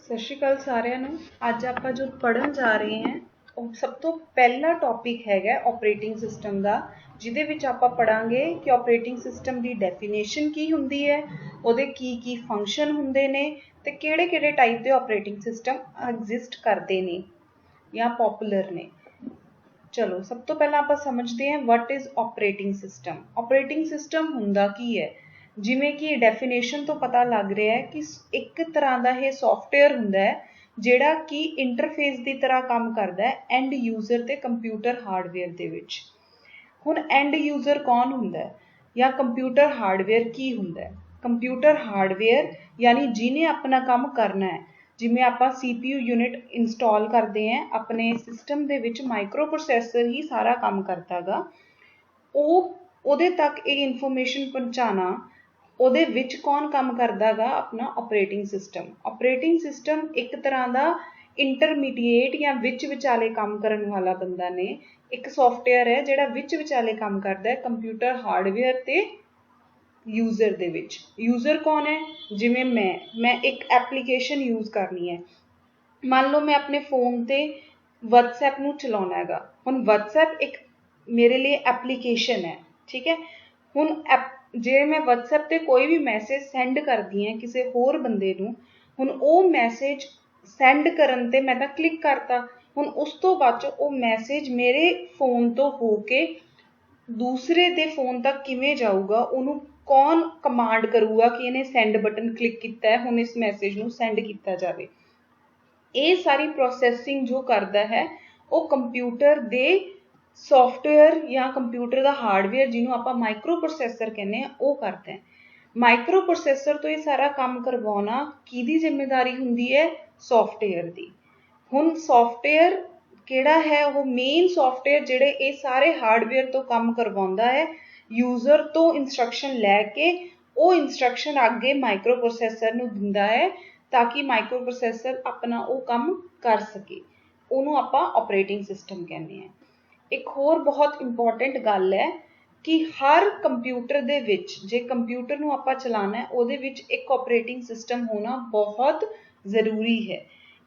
ਸਤਿ ਸ਼੍ਰੀ ਅਕਾਲ ਸਾਰਿਆਂ ਨੂੰ। ਅੱਜ ਆਪਾਂ ਜੋ ਪੜ੍ਹਨ ਜਾ ਰਹੇ ਹਾਂ ਉਹ ਸਭ ਤੋਂ ਪਹਿਲਾ ਟੌਪਿਕ ਹੈਗਾ ਆਪਰੇਟਿੰਗ ਸਿਸਟਮ ਦਾ, ਜਿਹਦੇ ਵਿੱਚ ਆਪਾਂ ਪੜ੍ਹਾਂਗੇ ਕਿ ਆਪਰੇਟਿੰਗ ਸਿਸਟਮ ਦੀ ਡੈਫੀਨੇਸ਼ਨ ਕੀ ਹੁੰਦੀ ਹੈ, ਉਹਦੇ ਕੀ ਫੰਕਸ਼ਨ ਹੁੰਦੇ ਨੇ ਤੇ ਕਿਹੜੇ ਟਾਈਪ ਦੇ ਆਪਰੇਟਿੰਗ ਸਿਸਟਮ ਐਗਜ਼ਿਸਟ ਕਰਦੇ ਨੇ ਜਾਂ ਪੋਪੂਲਰ ਨੇ। ਚਲੋ ਸਭ ਤੋਂ ਪਹਿਲਾਂ ਆਪਾਂ ਸਮਝਦੇ ਹਾਂ what is operating system. Operating system ਹੁੰਦਾ ਕੀ ਹੈ? ਜਿਵੇਂ ਕਿ ਡੈਫੀਨੇਸ਼ਨ ਤੋਂ ਪਤਾ ਲੱਗ ਰਿਹਾ ਹੈ ਕਿ ਇੱਕ ਤਰ੍ਹਾਂ ਦਾ ਇਹ ਸੌਫਟਵੇਅਰ ਹੁੰਦਾ ਹੈ ਜਿਹੜਾ ਕਿ ਇੰਟਰਫੇਸ ਦੀ ਤਰ੍ਹਾਂ ਕੰਮ ਕਰਦਾ ਹੈ ਐਂਡ ਯੂਜ਼ਰ ਤੇ ਕੰਪਿਊਟਰ ਹਾਰਡਵੇਅਰ ਦੇ ਵਿੱਚ। ਹੁਣ ਐਂਡ ਯੂਜ਼ਰ ਕੌਣ ਹੁੰਦਾ ਹੈ ਜਾਂ ਕੰਪਿਊਟਰ ਹਾਰਡਵੇਅਰ ਕੀ ਹੁੰਦਾ ਹੈ? ਕੰਪਿਊਟਰ ਹਾਰਡਵੇਅਰ ਯਾਨੀ ਜਿਹਨੇ ਆਪਣਾ ਕੰਮ ਕਰਨਾ ਹੈ। ਜਿਵੇਂ ਆਪਾਂ CPU ਯੂਨਿਟ ਇੰਸਟਾਲ ਕਰਦੇ ਹਾਂ ਆਪਣੇ ਸਿਸਟਮ ਦੇ ਵਿੱਚ, ਮਾਈਕਰੋ ਪ੍ਰੋਸੈਸਰ ਹੀ ਸਾਰਾ ਕੰਮ ਕਰਦਾ ਗਾ। ਉਹਦੇ ਤੱਕ ਇਹ ਇਨਫੋਰਮੇਸ਼ਨ ਪਹੁੰਚਾਉਣਾ, ਉਹਦੇ ਵਿੱਚ ਕੌਣ ਕੰਮ ਕਰਦਾ ਗਾ? ਆਪਣਾ ਆਪਰੇਟਿੰਗ ਸਿਸਟਮ। ਆਪਰੇਟਿੰਗ ਸਿਸਟਮ ਇੱਕ ਤਰ੍ਹਾਂ ਦਾ ਇੰਟਰਮੀਡੀਏਟ ਜਾਂ ਵਿੱਚ ਵਿਚਾਲੇ ਕੰਮ ਕਰਨ ਵਾਲਾ ਬੰਦਾ ਨੇ। ਇੱਕ ਸੌਫਟਵੇਅਰ ਹੈ ਜਿਹੜਾ ਵਿੱਚ ਵਿਚਾਲੇ ਕੰਮ ਕਰਦਾ ਹੈ ਕੰਪਿਊਟਰ ਹਾਰਡਵੇਅਰ ਤੇ ਯੂਜ਼ਰ ਦੇ ਵਿੱਚ। ਯੂਜ਼ਰ ਕੌਣ ਹੈ? ਜਿਵੇਂ ਮੈਂ ਇੱਕ ਐਪਲੀਕੇਸ਼ਨ ਯੂਜ਼ ਕਰਨੀ ਹੈ। ਮੰਨ ਲਓ ਮੈਂ ਆਪਣੇ ਫੋਨ ਤੇ WhatsApp ਨੂੰ ਚਲਾਉਣਾ ਹੈਗਾ। ਹੁਣ WhatsApp ਇੱਕ ਮੇਰੇ ਲਈ ਐਪਲੀਕੇਸ਼ਨ ਹੈ, ਠੀਕ ਹੈ। ਹੁਣ ਜੇ ਮੈਂ WhatsApp ਤੇ ਕੋਈ ਵੀ ਮੈਸੇਜ ਸੈਂਡ ਕਰਦੀ ਹਾਂ ਕਿਸੇ ਹੋਰ ਬੰਦੇ ਨੂੰ, ਹੁਣ ਉਹ ਮੈਸੇਜ ਸੈਂਡ ਕਰਨ ਤੇ ਮੈਂ ਤਾਂ ਕਲਿੱਕ ਕਰਤਾ। ਹੁਣ ਉਸ ਤੋਂ ਬਾਅਦ 'ਚ ਉਹ ਮੈਸੇਜ ਮੇਰੇ ਫੋਨ ਤੋਂ ਹੋ ਕੇ ਦੂਸਰੇ ਦੇ ਫੋਨ ਤੱਕ ਕਿਵੇਂ ਜਾਊਗਾ? ਉਹਨੂੰ ਕੌਣ ਕਮਾਂਡ ਕਰੂਗਾ ਕਿ ਇਹਨੇ ਸੈਂਡ ਬਟਨ ਕਲਿੱਕ ਕੀਤਾ ਹੈ, ਹੁਣ ਇਸ ਮੈਸੇਜ ਨੂੰ ਸੈਂਡ ਕੀਤਾ ਜਾਵੇ? ਇਹ ਸਾਰੀ ਪ੍ਰੋਸੈਸਿੰਗ ਜੋ ਕਰਦਾ ਹੈ ਉਹ ਕੰਪਿਊਟਰ ਦੇ ਸੌਫਟਵੇਅਰ ਜਾਂ ਕੰਪਿਊਟਰ ਦਾ ਹਾਰਡਵੇਅਰ, ਜਿਹਨੂੰ ਆਪਾਂ ਮਾਈਕਰੋ ਪ੍ਰੋਸੈਸਰ ਕਹਿੰਦੇ ਹਾਂ, ਉਹ ਕਰਦਾ ਹੈ। ਮਾਈਕਰੋ ਪ੍ਰੋਸੈਸਰ ਤੋਂ ਇਹ ਸਾਰਾ ਕੰਮ ਕਰਵਾਉਣਾ ਕਿਹਦੀ ਜ਼ਿੰਮੇਵਾਰੀ ਹੁੰਦੀ ਹੈ? ਸੌਫਟਵੇਅਰ ਦੀ। ਹੁਣ ਸੌਫਟਵੇਅਰ ਕਿਹੜਾ ਹੈ? ਉਹ ਮੇਨ ਸੌਫਟਵੇਅਰ ਜਿਹੜੇ ਇਹ ਸਾਰੇ ਹਾਰਡਵੇਅਰ ਤੋਂ ਕੰਮ ਕਰਵਾਉਂਦਾ ਹੈ। ਯੂਜ਼ਰ ਤੋਂ ਇੰਸਟਰਕਸ਼ਨ ਲੈ ਕੇ ਉਹ ਇੰਸਟਰਕਸ਼ਨ ਅੱਗੇ ਮਾਈਕਰੋ ਪ੍ਰੋਸੈਸਰ ਨੂੰ ਦਿੰਦਾ ਹੈ ਤਾਂ ਕਿ ਮਾਈਕਰੋ ਪ੍ਰੋਸੈਸਰ ਆਪਣਾ ਉਹ ਕੰਮ ਕਰ ਸਕੇ। ਉਹਨੂੰ ਆਪਾਂ ਆਪਰੇਟਿੰਗ ਸਿਸਟਮ ਕਹਿੰਦੇ ਹਾਂ। ਇੱਕ ਹੋਰ ਬਹੁਤ ਇੰਪੋਰਟੈਂਟ ਗੱਲ ਹੈ ਕਿ ਹਰ ਕੰਪਿਊਟਰ ਦੇ ਵਿੱਚ, ਜੇ ਕੰਪਿਊਟਰ ਨੂੰ ਆਪਾਂ ਚਲਾਉਣਾ ਹੈ, ਉਹਦੇ ਵਿੱਚ ਇੱਕ ਆਪਰੇਟਿੰਗ ਸਿਸਟਮ ਹੋਣਾ ਬਹੁਤ ਜ਼ਰੂਰੀ ਹੈ।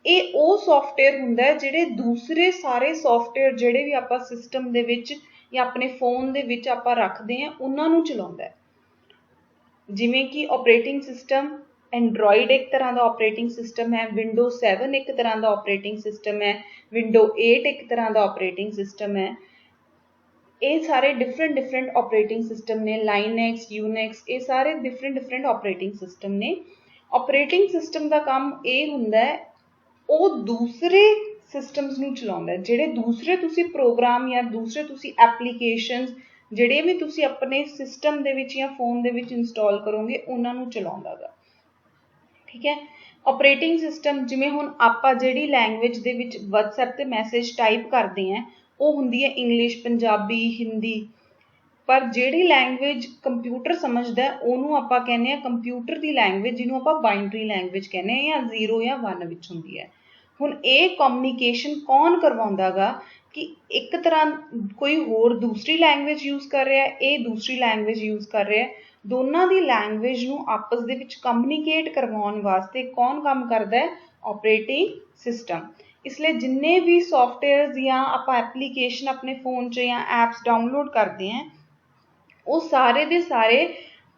ਇਹ ਉਹ ਸੌਫਟਵੇਅਰ ਹੁੰਦਾ ਹੈ ਜਿਹੜੇ ਦੂਸਰੇ ਸਾਰੇ ਸੌਫਟਵੇਅਰ ਜਿਹੜੇ ਵੀ ਆਪਾਂ ਸਿਸਟਮ ਦੇ ਵਿੱਚ ਜਾਂ ਆਪਣੇ ਫੋਨ ਦੇ ਵਿੱਚ ਆਪਾਂ ਰੱਖਦੇ ਹਾਂ ਉਹਨਾਂ ਨੂੰ ਚਲਾਉਂਦਾ ਹੈ। ਜਿਵੇਂ ਕਿ ਆਪਰੇਟਿੰਗ ਸਿਸਟਮ ਐਂਡਰੋਇਡ ਇੱਕ ਤਰ੍ਹਾਂ ਦਾ ਆਪਰੇਟਿੰਗ ਸਿਸਟਮ ਹੈ, Windows 7 ਇੱਕ ਤਰ੍ਹਾਂ ਦਾ ਆਪਰੇਟਿੰਗ ਸਿਸਟਮ ਹੈ, Windows 8 ਇੱਕ ਤਰ੍ਹਾਂ ਦਾ ਆਪਰੇਟਿੰਗ ਸਿਸਟਮ ਹੈ। ਇਹ ਸਾਰੇ ਡਿਫਰੈਂਟ ਆਪਰੇਟਿੰਗ ਸਿਸਟਮ ਨੇ। ਲਾਈਨੈਕਸ, ਯੂਨੈਕਸ, ਇਹ ਸਾਰੇ ਡਿਫਰੈਂਟ ਆਪਰੇਟਿੰਗ ਸਿਸਟਮ ਨੇ। ਆਪਰੇਟਿੰਗ ਸਿਸਟਮ ਦਾ ਕੰਮ ਇਹ ਹੁੰਦਾ ਹੈ ਉਹ ਦੂਸਰੇ ਸਿਸਟਮਸ ਨੂੰ ਚਲਾਉਂਦਾ ਹੈ। ਜਿਹੜੇ ਦੂਸਰੇ ਤੁਸੀਂ ਪ੍ਰੋਗਰਾਮ ਜਾਂ ਦੂਸਰੇ ਤੁਸੀਂ ਐਪਲੀਕੇਸ਼ਨਸ ਜਿਹੜੇ ਵੀ ਤੁਸੀਂ ਆਪਣੇ ਸਿਸਟਮ ਦੇ ਵਿੱਚ ਜਾਂ ਫੋਨ ਦੇ ਵਿੱਚ ਇੰਸਟਾਲ ਕਰੋਗੇ ਉਹਨਾਂ ਨੂੰ ਚਲਾਉਂਦਾ ਗਾ, ਠੀਕ ਹੈ। ਆਪਰੇਟਿੰਗ ਸਿਸਟਮ ਜਿਵੇਂ ਹੁਣ ਆਪਾਂ ਜਿਹੜੀ ਲੈਂਗੁਏਜ ਦੇ ਵਿੱਚ WhatsApp ਤੇ ਮੈਸੇਜ ਟਾਈਪ ਕਰਦੇ ਹਾਂ ਉਹ ਹੁੰਦੀ ਹੈ ਇੰਗਲਿਸ਼, ਪੰਜਾਬੀ, ਹਿੰਦੀ। ਪਰ ਜਿਹੜੀ ਲੈਂਗੁਏਜ ਕੰਪਿਊਟਰ ਸਮਝਦਾ ਉਹਨੂੰ ਆਪਾਂ ਕਹਿੰਦੇ ਹਾਂ ਕੰਪਿਊਟਰ ਦੀ ਲੈਂਗੁਏਜ, ਜਿਹਨੂੰ ਆਪਾਂ ਬਾਈਨਰੀ ਲੈਂਗੁਏਜ ਕਹਿੰਦੇ ਹਾਂ, ਜਾਂ 0 ਜਾਂ 1 ਵਿੱਚ ਹੁੰਦੀ ਹੈ। ਹੁਣ ਇਹ ਕਮਿਊਨੀਕੇਸ਼ਨ ਕੌਣ ਕਰਵਾਉਂਦਾ ਗਾ? ਕਿ ਇੱਕ ਤਰ੍ਹਾਂ ਕੋਈ ਹੋਰ ਦੂਸਰੀ ਲੈਂਗੁਏਜ ਯੂਜ਼ ਕਰ ਰਿਹਾ, ਇਹ ਦੂਸਰੀ ਲੈਂਗੁਏਜ ਯੂਜ਼ ਕਰ ਰਿਹਾ, ਦੋਨਾਂ ਦੀ ਲੈਂਗੁਏਜ ਨੂੰ ਆਪਸ ਦੇ ਵਿੱਚ ਕਮਿਊਨੀਕੇਟ ਕਰਵਾਉਣ ਵਾਸਤੇ ਕੌਣ ਕੰਮ ਕਰਦਾ ਹੈ? Operating system. ਇਸ ਲਈ ਜਿੰਨੇ ਵੀ ਸੌਫਟਵੇਅਰ ਜਾਂ ਆਪਾਂ ਐਪਲੀਕੇਸ਼ਨ ਆਪਣੇ ਫੋਨ 'ਚ ਜਾਂ ਐਪਸ ਡਾਊਨਲੋਡ ਕਰਦੇ ਹਾਂ ਉਹ ਸਾਰੇ ਦੇ ਸਾਰੇ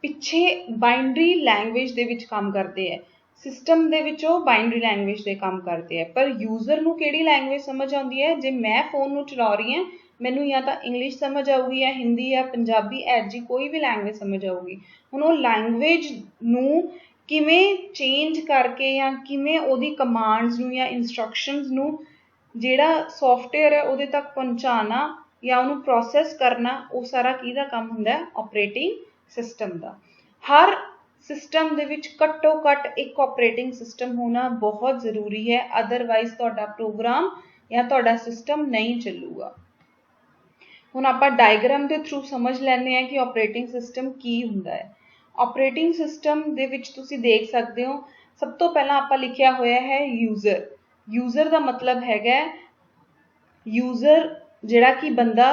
ਪਿੱਛੇ ਬਾਈਨਰੀ ਲੈਂਗੁਏਜ ਦੇ ਵਿੱਚ ਕੰਮ ਕਰਦੇ ਹੈ। ਸਿਸਟਮ ਦੇ ਵਿੱਚ ਉਹ ਬਾਈਨਰੀ ਲੈਂਗੁਏਜ ਦੇ ਕੰਮ ਕਰਦੇ ਹੈ। ਪਰ ਯੂਜ਼ਰ ਨੂੰ ਕਿਹੜੀ ਲੈਂਗੁਏਜ ਸਮਝ ਆਉਂਦੀ ਹੈ? ਜੇ ਮੈਂ ਫੋਨ ਨੂੰ ਚਲਾ ਰਹੀ ਹਾਂ ਮੈਨੂੰ ਜਾਂ ਤਾਂ ਇੰਗਲਿਸ਼ ਸਮਝ ਆਊਗੀ ਜਾਂ ਹਿੰਦੀ ਜਾਂ ਪੰਜਾਬੀ, ਜੀ ਕੋਈ ਵੀ ਲੈਂਗੁਏਜ ਸਮਝ ਆਊਗੀ। ਹੁਣ ਉਹ ਲੈਂਗੁਏਜ ਨੂੰ ਕਿਵੇਂ ਚੇਂਜ ਕਰਕੇ ਜਾਂ ਕਿਵੇਂ ਉਹਦੀ ਕਮਾਂਡਸ ਨੂੰ ਜਾਂ ਇੰਸਟਰਕਸ਼ਨਸ ਨੂੰ ਜਿਹੜਾ ਸੌਫਟਵੇਅਰ ਹੈ ਉਹਦੇ ਤੱਕ ਪਹੁੰਚਾਉਣਾ ਜਾਂ ਉਹਨੂੰ ਪ੍ਰੋਸੈਸ ਕਰਨਾ, ਉਹ ਸਾਰਾ ਕਿਹਦਾ ਕੰਮ ਹੁੰਦਾ ਹੈ? ਆਪਰੇਟਿੰਗ ਸਿਸਟਮ ਦਾ। ਹਰ ਸਿਸਟਮ ਦੇ ਵਿੱਚ ਘੱਟੋ ਘੱਟ ਇੱਕ ਆਪਰੇਟਿੰਗ ਸਿਸਟਮ ਹੋਣਾ ਬਹੁਤ ਜ਼ਰੂਰੀ ਹੈ, ਅਦਰਵਾਈਜ਼ ਤੁਹਾਡਾ ਪ੍ਰੋਗਰਾਮ ਜਾਂ ਤੁਹਾਡਾ ਸਿਸਟਮ ਨਹੀਂ ਚੱਲੂਗਾ। ਹੁਣ ਆਪਾਂ ਡਾਇਗਰਾਮ ਦੇ ਥਰੂ ਸਮਝ ਲੈਂਦੇ ਹਾਂ ਕਿ ਆਪਰੇਟਿੰਗ ਸਿਸਟਮ ਕੀ ਹੁੰਦਾ ਹੈ। ਆਪਰੇਟਿੰਗ ਸਿਸਟਮ ਦੇ ਵਿੱਚ ਤੁਸੀਂ ਦੇਖ ਸਕਦੇ ਹੋ ਸਭ ਤੋਂ ਪਹਿਲਾਂ ਆਪਾਂ ਲਿਖਿਆ ਹੋਇਆ ਹੈ ਯੂਜ਼ਰ। ਯੂਜ਼ਰ ਦਾ ਮਤਲਬ ਹੈਗਾ ਯੂਜ਼ਰ ਜਿਹੜਾ ਕਿ ਬੰਦਾ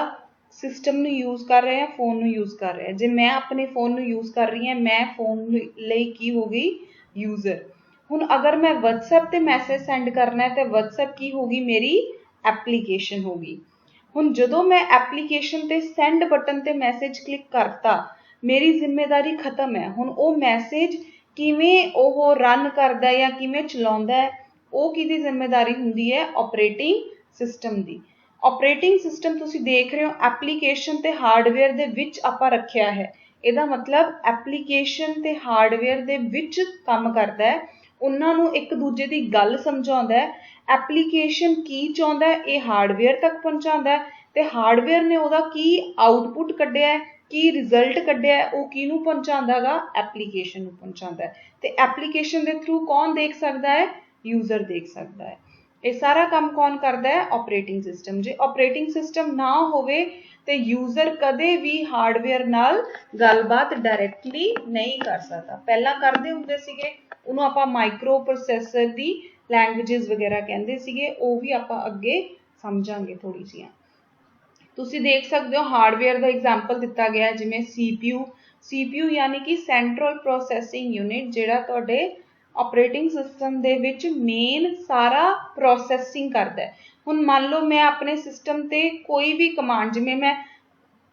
ਸਿਸਟਮ ਨੂੰ ਯੂਜ਼ ਕਰ ਰਿਹਾ, ਫੋਨ ਨੂੰ ਯੂਜ਼ ਕਰ ਰਿਹਾ। ਜੇ ਮੈਂ ਆਪਣੇ ਫੋਨ ਨੂੰ ਯੂਜ਼ ਕਰ ਰਹੀ ਹਾਂ, ਮੈਂ ਫੋਨ ਲਈ ਕੀ ਹੋ ਗਈ? ਯੂਜ਼ਰ। ਹੁਣ अगर मैं WhatsApp ਤੇ मैसेज सेंड करना है तो WhatsApp की होगी मेरी एप्लीकेशन होगी। ਹੁਣ ਜਦੋਂ मैं एप्लीकेशन ਤੇ सेंड बटन ਤੇ मैसेज क्लिक करता मेरी जिम्मेदारी खत्म है। ਹੁਣ ਉਹ मैसेज ਕਿਵੇਂ ਉਹ ਰਨ ਕਰਦਾ ਜਾਂ ਕਿਵੇਂ ਚਲਾਉਂਦਾ ਹੈ ਉਹ ਕਿਹਦੀ ਜ਼ਿੰਮੇਵਾਰੀ ਹੁੰਦੀ ਹੈ? ਆਪਰੇਟਿੰਗ ਸਿਸਟਮ ਦੀ। ਆਪਰੇਟਿੰਗ ਸਿਸਟਮ ਤੁਸੀਂ ਦੇਖ ਰਹੇ ਹੋ ਐਪਲੀਕੇਸ਼ਨ ਤੇ ਹਾਰਡਵੇਅਰ ਦੇ ਵਿੱਚ ਆਪਾਂ ਰੱਖਿਆ ਹੈ। ਇਹਦਾ ਮਤਲਬ ਐਪਲੀਕੇਸ਼ਨ ਤੇ ਹਾਰਡਵੇਅਰ ਦੇ ਵਿੱਚ ਕੰਮ ਕਰਦਾ ਹੈ, ਉਹਨਾਂ ਨੂੰ ਇੱਕ ਦੂਜੇ ਦੀ ਗੱਲ ਸਮਝਾਉਂਦਾ ਹੈ। ਐਪਲੀਕੇਸ਼ਨ ਕੀ ਚਾਹੁੰਦਾ ਹੈ ਇਹ ਹਾਰਡਵੇਅਰ ਤੱਕ ਪਹੁੰਚਾਉਂਦਾ ਹੈ ਤੇ ਹਾਰਡਵੇਅਰ ਨੇ ਉਹਦਾ ਕੀ ਆਊਟਪੁੱਟ ਕੱਢਿਆ ਹੈ, ਕੀ ਰਿਜ਼ਲਟ ਕੱਢਿਆ ਹੈ, ਉਹ ਕਿਹਨੂੰ ਪਹੁੰਚਾਉਂਦਾ ਗਾ? ਐਪਲੀਕੇਸ਼ਨ ਨੂੰ ਪਹੁੰਚਾਉਂਦਾ ਹੈ। ਤੇ ਐਪਲੀਕੇਸ਼ਨ ਦੇ ਥਰੂ ਕੌਣ ਦੇਖ ਸਕਦਾ ਹੈ? ਯੂਜ਼ਰ ਦੇਖ ਸਕਦਾ ਹੈ। ਇਹ ਸਾਰਾ ਕੰਮ ਕੌਣ ਕਰਦਾ ਹੈ? Operating system. ਜੇ ਆਪਰੇਟਿੰਗ ਸਿਸਟਮ ਨਾ ਹੋਵੇ ਤੇ ਯੂਜ਼ਰ ਕਦੇ ਵੀ ਹਾਰਡਵੇਅਰ ਨਾਲ ਗੱਲਬਾਤ ਡਾਇਰੈਕਟਲੀ ਨਹੀਂ ਕਰ ਸਕਦਾ। ਪਹਿਲਾਂ ਕਰਦੇ ਹੁੰਦੇ ਸੀਗੇ, ਉਹਨੂੰ ਆਪਾਂ ਮਾਈਕਰੋ ਪ੍ਰੋਸੈਸਰ ਦੀ ਲੈਂਗੁਏजेस ਵਗੈਰਾ ਕਹਿੰਦੇ ਸੀਗੇ, ਉਹ ਵੀ ਆਪਾਂ ਅੱਗੇ ਸਮਝਾਂਗੇ ਥੋੜੀ ਜਿਹੀਆਂ। ਤੁਸੀਂ ਦੇਖ ਸਕਦੇ ਹੋ ਹਾਰਡਵੇਅਰ ਦਾ ਐਗਜ਼ਾਮਪਲ ਦਿੱਤਾ ਗਿਆ ਜਿਵੇਂ CPU ਯਾਨੀ ਕਿ ਸੈਂਟਰਲ ਪ੍ਰੋਸੈਸਿੰਗ ਯੂਨਿਟ, ਜਿਹੜਾ ਤੁਹਾਡੇ ਆਪਰੇਟਿੰਗ ਸਿਸਟਮ ਦੇ ਵਿੱਚ ਮੇਨ ਸਾਰਾ ਪ੍ਰੋਸੈਸਿੰਗ ਕਰਦਾ ਹੈ। ਹੁਣ ਮੰਨ ਲਓ ਮੈਂ ਆਪਣੇ ਸਿਸਟਮ ਤੇ ਕੋਈ ਵੀ ਕਮਾਂਡ, ਜਿਵੇਂ ਮੈਂ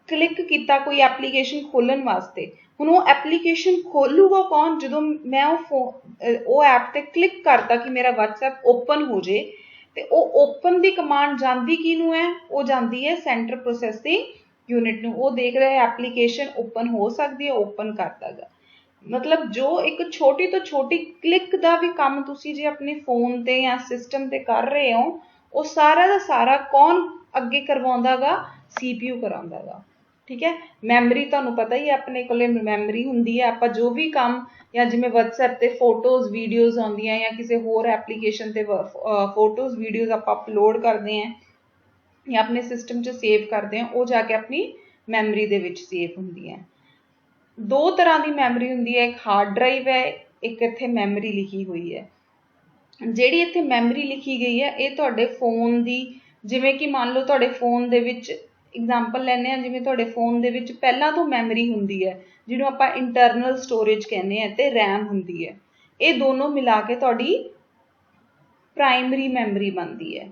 ਕਲਿੱਕ ਕੀਤਾ ਕੋਈ ਐਪਲੀਕੇਸ਼ਨ ਖੋਲ੍ਹਣ ਵਾਸਤੇ, ਹੁਣ ਉਹ ਐਪਲੀਕੇਸ਼ਨ ਖੋਲੂਗਾ ਕੌਣ? ਜਦੋਂ ਮੈਂ ਉਹ ਐਪ ਤੇ ਕਲਿੱਕ ਕਰਤਾ ਕਿ ਮੇਰਾ WhatsApp ਓਪਨ ਹੋ ਜੇ, ਤੇ ਉਹ ਓਪਨ ਦੀ ਕਮਾਂਡ ਜਾਂਦੀ ਕਿਹਨੂੰ ਹੈ? ਉਹ ਜਾਂਦੀ ਹੈ ਸੈਂਟਰ ਪ੍ਰੋਸੈਸਿੰਗ ਯੂਨਿਟ ਨੂੰ। ਉਹ ਦੇਖ ਰਿਹਾ ਐਪਲੀਕੇਸ਼ਨ ਓਪਨ ਹੋ ਸਕਦੀ ਹੈ, ਓਪਨ ਕਰਤਾ ਗਾ। ਮਤਲਬ ਜੋ ਇੱਕ ਛੋਟੀ ਤੋਂ ਛੋਟੀ ਕਲਿੱਕ ਦਾ ਵੀ ਕੰਮ ਤੁਸੀਂ ਜੇ ਆਪਣੇ ਫੋਨ ਤੇ ਜਾਂ ਸਿਸਟਮ ਤੇ ਕਰ ਰਹੇ ਹੋ, ਉਹ ਸਾਰਾ ਦਾ ਸਾਰਾ ਕੌਣ ਅੱਗੇ ਕਰਵਾਉਂਦਾ ਗਾ? CPU ਕਰਾਉਂਦਾ ਗਾ। ਠੀਕ ਹੈ। ਮੈਮਰੀ ਤੁਹਾਨੂੰ ਪਤਾ ਹੀ ਹੈ, ਆਪਣੇ ਕੋਲੇ ਮੈਮਰੀ ਹੁੰਦੀ ਹੈ। ਆਪਾਂ ਜੋ ਵੀ ਕੰਮ ਜਾਂ ਜਿਵੇਂ WhatsApp ਤੇ ਫੋਟੋਜ਼ ਵੀਡੀਓਜ਼ ਆਉਂਦੀਆਂ ਜਾਂ ਕਿਸੇ ਹੋਰ ਐਪਲੀਕੇਸ਼ਨ ਤੇ ਫੋਟੋਜ਼ ਵੀਡੀਓਜ਼ ਆਪਾਂ ਅਪਲੋਡ ਕਰਦੇ ਹਾਂ ਜਾਂ ਆਪਣੇ ਸਿਸਟਮ 'ਚ ਸੇਵ ਕਰਦੇ ਹਾਂ, ਉਹ ਜਾ ਕੇ ਆਪਣੀ ਮੈਮਰੀ ਦੇ ਵਿੱਚ ਸੇਵ ਹੁੰਦੀ ਹੈ। ਦੋ ਤਰ੍ਹਾਂ ਦੀ ਮੈਮਰੀ ਹੁੰਦੀ ਹੈ, ਇੱਕ ਹਾਰਡ ਡਰਾਈਵ ਹੈ, ਇੱਕ ਇੱਥੇ ਮੈਮਰੀ ਲਿਖੀ ਹੋਈ ਹੈ। ਜਿਹੜੀ ਇੱਥੇ ਮੈਮਰੀ ਲਿਖੀ ਗਈ ਹੈ ਇਹ ਤੁਹਾਡੇ ਫੋਨ ਦੀ, ਜਿਵੇਂ ਕਿ ਮੰਨ ਲਓ ਤੁਹਾਡੇ ਫੋਨ ਦੇ ਵਿੱਚ ਐਗਜ਼ਾਮਪਲ ਲੈਂਦੇ ਹਾਂ, ਜਿਵੇਂ ਤੁਹਾਡੇ ਫੋਨ ਦੇ ਵਿੱਚ ਪਹਿਲਾਂ ਤੋਂ ਮੈਮਰੀ ਹੁੰਦੀ ਹੈ ਜਿਹਨੂੰ ਆਪਾਂ ਇੰਟਰਨਲ ਸਟੋਰੇਜ ਕਹਿੰਦੇ ਹਾਂ, ਤੇ ਰੈਮ ਹੁੰਦੀ ਹੈ। ਇਹ ਦੋਨੋਂ ਮਿਲਾ ਕੇ ਤੁਹਾਡੀ ਪ੍ਰਾਇਮਰੀ ਮੈਮਰੀ ਬਣਦੀ ਹੈ।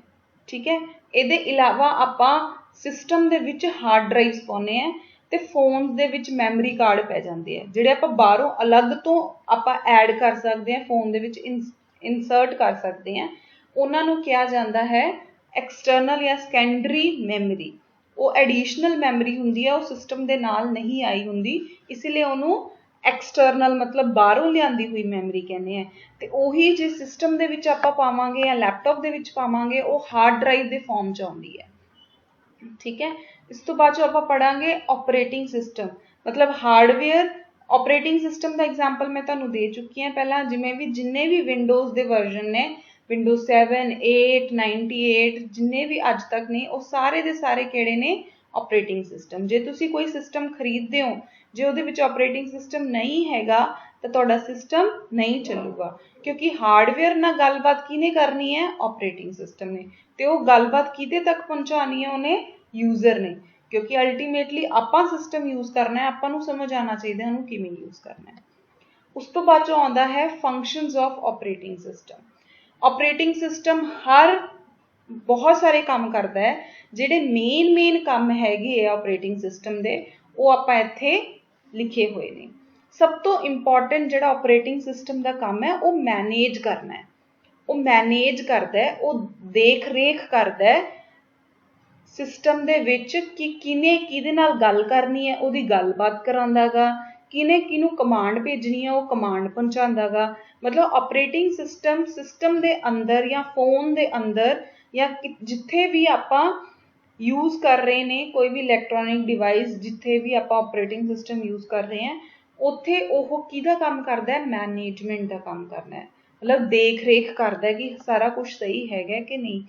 ਠੀਕ ਹੈ। ਇਹਦੇ ਇਲਾਵਾ ਆਪਾਂ ਸਿਸਟਮ ਦੇ ਵਿੱਚ ਹਾਰਡ ਡਰਾਈਵਸ ਪਾਉਂਦੇ ਹਾਂ ਤੇ ਫੋਨ ਦੇ ਵਿੱਚ ਮੈਮਰੀ ਕਾਰਡ ਪੈ ਜਾਂਦੇ ਆ, ਜਿਹੜੇ ਆਪਾਂ ਬਾਹਰੋਂ ਅਲੱਗ ਤੋਂ ਆਪਾਂ ਐਡ ਕਰ ਸਕਦੇ ਹਾਂ, ਫੋਨ ਦੇ ਵਿੱਚ ਇਨਸਰਟ ਕਰ ਸਕਦੇ ਹਾਂ। ਉਹਨਾਂ ਨੂੰ ਕਿਹਾ ਜਾਂਦਾ ਹੈ ਐਕਸਟਰਨਲ ਜਾਂ ਸੈਕੰਡਰੀ ਮੈਮਰੀ। ਉਹ ਐਡੀਸ਼ਨਲ ਮੈਮਰੀ ਹੁੰਦੀ ਹੈ, ਉਹ ਸਿਸਟਮ ਦੇ ਨਾਲ ਨਹੀਂ ਆਈ ਹੁੰਦੀ, ਇਸ ਲਈ ਉਹਨੂੰ ਐਕਸਟਰਨਲ ਮਤਲਬ ਬਾਹਰੋਂ ਲਿਆਂਦੀ ਹੋਈ ਮੈਮਰੀ ਕਹਿੰਦੇ ਆ। ਤੇ ਉਹੀ ਜੇ ਸਿਸਟਮ ਦੇ ਵਿੱਚ ਆਪਾਂ ਪਾਵਾਂਗੇ ਜਾਂ ਲੈਪਟਾਪ ਦੇ ਵਿੱਚ ਪਾਵਾਂਗੇ, ਉਹ ਹਾਰਡ ਡਰਾਈਵ ਦੇ ਫਾਰਮ 'ਚ ਆਉਂਦੀ ਹੈ। ਠੀਕ ਹੈ। ਇਸ ਤੋਂ ਬਾਅਦ 'ਚ ਆਪਾਂ ਪੜਾਂਗੇ ਆਪਰੇਟਿੰਗ ਸਿਸਟਮ, ਮਤਲਬ ਹਾਰਡਵੇਅਰ। ਆਪਰੇਟਿੰਗ ਸਿਸਟਮ ਦਾ ਐਗਜ਼ਾਮਪਲ ਮੈਂ ਤੁਹਾਨੂੰ ਦੇ ਚੁੱਕੀ ਹਾਂ ਪਹਿਲਾਂ, ਜਿਵੇਂ ਵੀ ਜਿੰਨੇ ਵੀ ਵਿੰਡੋਜ਼ ਦੇ ਵਰਜ਼ਨ ਨੇ, ਵਿੰਡੋਜ਼ 7, 8, 98 ਜਿੰਨੇ ਵੀ ਅੱਜ ਤੱਕ ਨੇ, ਉਹ ਸਾਰੇ ਦੇ ਸਾਰੇ ਕਿਹੜੇ ਨੇ? Operating system. ਜੇ ਤੁਸੀਂ ਕੋਈ ਸਿਸਟਮ ਖਰੀਦਦੇ ਹੋ, ਜੇ ਉਹਦੇ ਵਿੱਚ ਆਪਰੇਟਿੰਗ ਸਿਸਟਮ ਨਹੀਂ ਹੈਗਾ ਤਾਂ ਤੁਹਾਡਾ ਸਿਸਟਮ ਨਹੀਂ ਚੱਲੂਗਾ, ਕਿਉਂਕਿ ਹਾਰਡਵੇਅਰ ਨਾਲ ਗੱਲਬਾਤ ਕਿਹਨੇ ਕਰਨੀ ਹੈ? ਆਪਰੇਟਿੰਗ ਸਿਸਟਮ ਨੇ। ਤੇ ਉਹ ਗੱਲਬਾਤ ਕਿਹਦੇ ਤੱਕ ਪਹੁੰਚਾਉਣੀ ਹੈ? ਉਹਨੇ ਯੂਜ਼ਰ ਨੇ, ਕਿਉਂਕਿ ਅਲਟੀਮੇਟਲੀ ਆਪਾਂ ਸਿਸਟਮ ਯੂਜ਼ ਕਰਨਾ ਹੈ, ਆਪਾਂ ਨੂੰ ਸਮਝ ਆਉਣਾ ਚਾਹੀਦਾ ਉਹਨੂੰ ਕਿਵੇਂ ਯੂਜ਼ ਕਰਨਾ ਹੈ। ਉਸ ਤੋਂ ਬਾਅਦ 'ਚੋਂ ਆਉਂਦਾ ਹੈ functions of operating system. Operating system ਬਹੁਤ ਸਾਰੇ ਕੰਮ ਕਰਦਾ ਹੈ। ਜਿਹੜੇ ਮੇਨ ਕੰਮ ਹੈਗੇ ਆ ਆਪਰੇਟਿੰਗ ਸਿਸਟਮ ਦੇ, ਉਹ ਆਪਾਂ ਇੱਥੇ ਲਿਖੇ ਹੋਏ ਨੇ। ਸਭ ਤੋਂ ਇੰਪੋਰਟੈਂਟ ਜਿਹੜਾ ਆਪਰੇਟਿੰਗ ਸਿਸਟਮ ਦਾ ਕੰਮ ਹੈ, ਉਹ ਮੈਨੇਜ ਕਰਨਾ ਹੈ। ਉਹ ਮੈਨੇਜ ਕਰਦਾ ਹੈ, ਉਹ ਦੇਖ ਰੇਖ ਕਰਦਾ ਹੈ ਸਿਸਟਮ ਦੇ ਵਿੱਚ ਕਿ ਕਿਹਨੇ ਕਿਹਦੇ ਨਾਲ ਗੱਲ ਕਰਨੀ ਹੈ, ਉਹਦੀ ਗੱਲਬਾਤ ਕਰਾਉਂਦਾ ਗਾ, ਕਿਹਨੇ ਕਿਹਨੂੰ ਕਮਾਂਡ ਭੇਜਣੀ ਹੈ, ਉਹ ਕਮਾਂਡ ਪਹੁੰਚਾਉਂਦਾ ਗਾ। ਮਤਲਬ ਆਪਰੇਟਿੰਗ ਸਿਸਟਮ ਦੇ ਅੰਦਰ ਜਾਂ ਫੋਨ ਦੇ ਅੰਦਰ ਜਾਂ ਜਿੱਥੇ ਵੀ ਆਪਾਂ ਯੂਜ਼ ਕਰ ਰਹੇ ਨੇ ਕੋਈ ਵੀ ਇਲੈਕਟ੍ਰੋਨਿਕ ਡਿਵਾਈਸ, ਜਿੱਥੇ ਵੀ ਆਪਾਂ ਆਪਰੇਟਿੰਗ ਸਿਸਟਮ ਯੂਜ਼ ਕਰ ਰਹੇ ਹਾਂ, ਉੱਥੇ ਉਹ ਕਿਹਦਾ ਕੰਮ ਕਰਦਾ ਹੈ? ਮੈਨੇਜਮੈਂਟ ਦਾ ਕੰਮ ਕਰਨਾ ਹੈ। ਮਤਲਬ ਦੇਖ ਰੇਖ ਕਰਦਾ ਕਿ ਸਾਰਾ ਕੁਝ ਸਹੀ ਹੈਗਾ ਕਿ ਨਹੀਂ।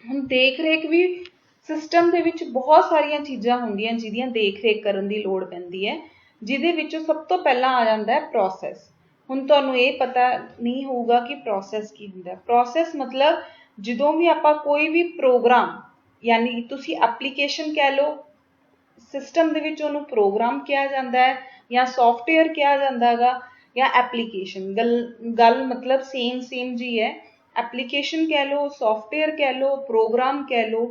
ਹੁਣ ਦੇਖ ਰੇਖ ਵੀ ਸਿਸਟਮ ਦੇ ਵਿੱਚ ਬਹੁਤ ਸਾਰੀਆਂ ਚੀਜ਼ਾਂ ਹੁੰਦੀਆਂ ਜਿਹਦੀਆਂ ਦੇਖ ਰੇਖ ਕਰਨ ਦੀ ਲੋੜ ਪੈਂਦੀ ਹੈ, ਜਿਹਦੇ ਵਿੱਚੋਂ ਸਭ ਤੋਂ ਪਹਿਲਾਂ ਆ ਜਾਂਦਾ ਹੈ ਪ੍ਰੋਸੈਸ। ਹੁਣ ਤੁਹਾਨੂੰ ਇਹ ਪਤਾ ਨਹੀਂ ਹੋਊਗਾ ਕਿ ਪ੍ਰੋਸੈਸ ਕੀ ਹੁੰਦਾ। ਪ੍ਰੋਸੈਸ ਮਤਲਬ ਜਦੋਂ ਵੀ ਆਪਾਂ ਕੋਈ ਵੀ ਪ੍ਰੋਗਰਾਮ, ਯਾਨੀ ਤੁਸੀਂ ਐਪਲੀਕੇਸ਼ਨ ਕਹਿ ਲਓ, ਸਿਸਟਮ ਦੇ ਵਿੱਚ ਉਹਨੂੰ ਪ੍ਰੋਗਰਾਮ ਕਿਹਾ ਜਾਂਦਾ ਹੈ ਜਾਂ ਸੌਫਟਵੇਅਰ ਕਿਹਾ ਜਾਂਦਾ ਗਾ। या एप्लीकेशन, गल मतलब सेम जी है। एप्लीकेशन कह लो, सॉफ्टवेयर कह लो, प्रोग्राम कह लो,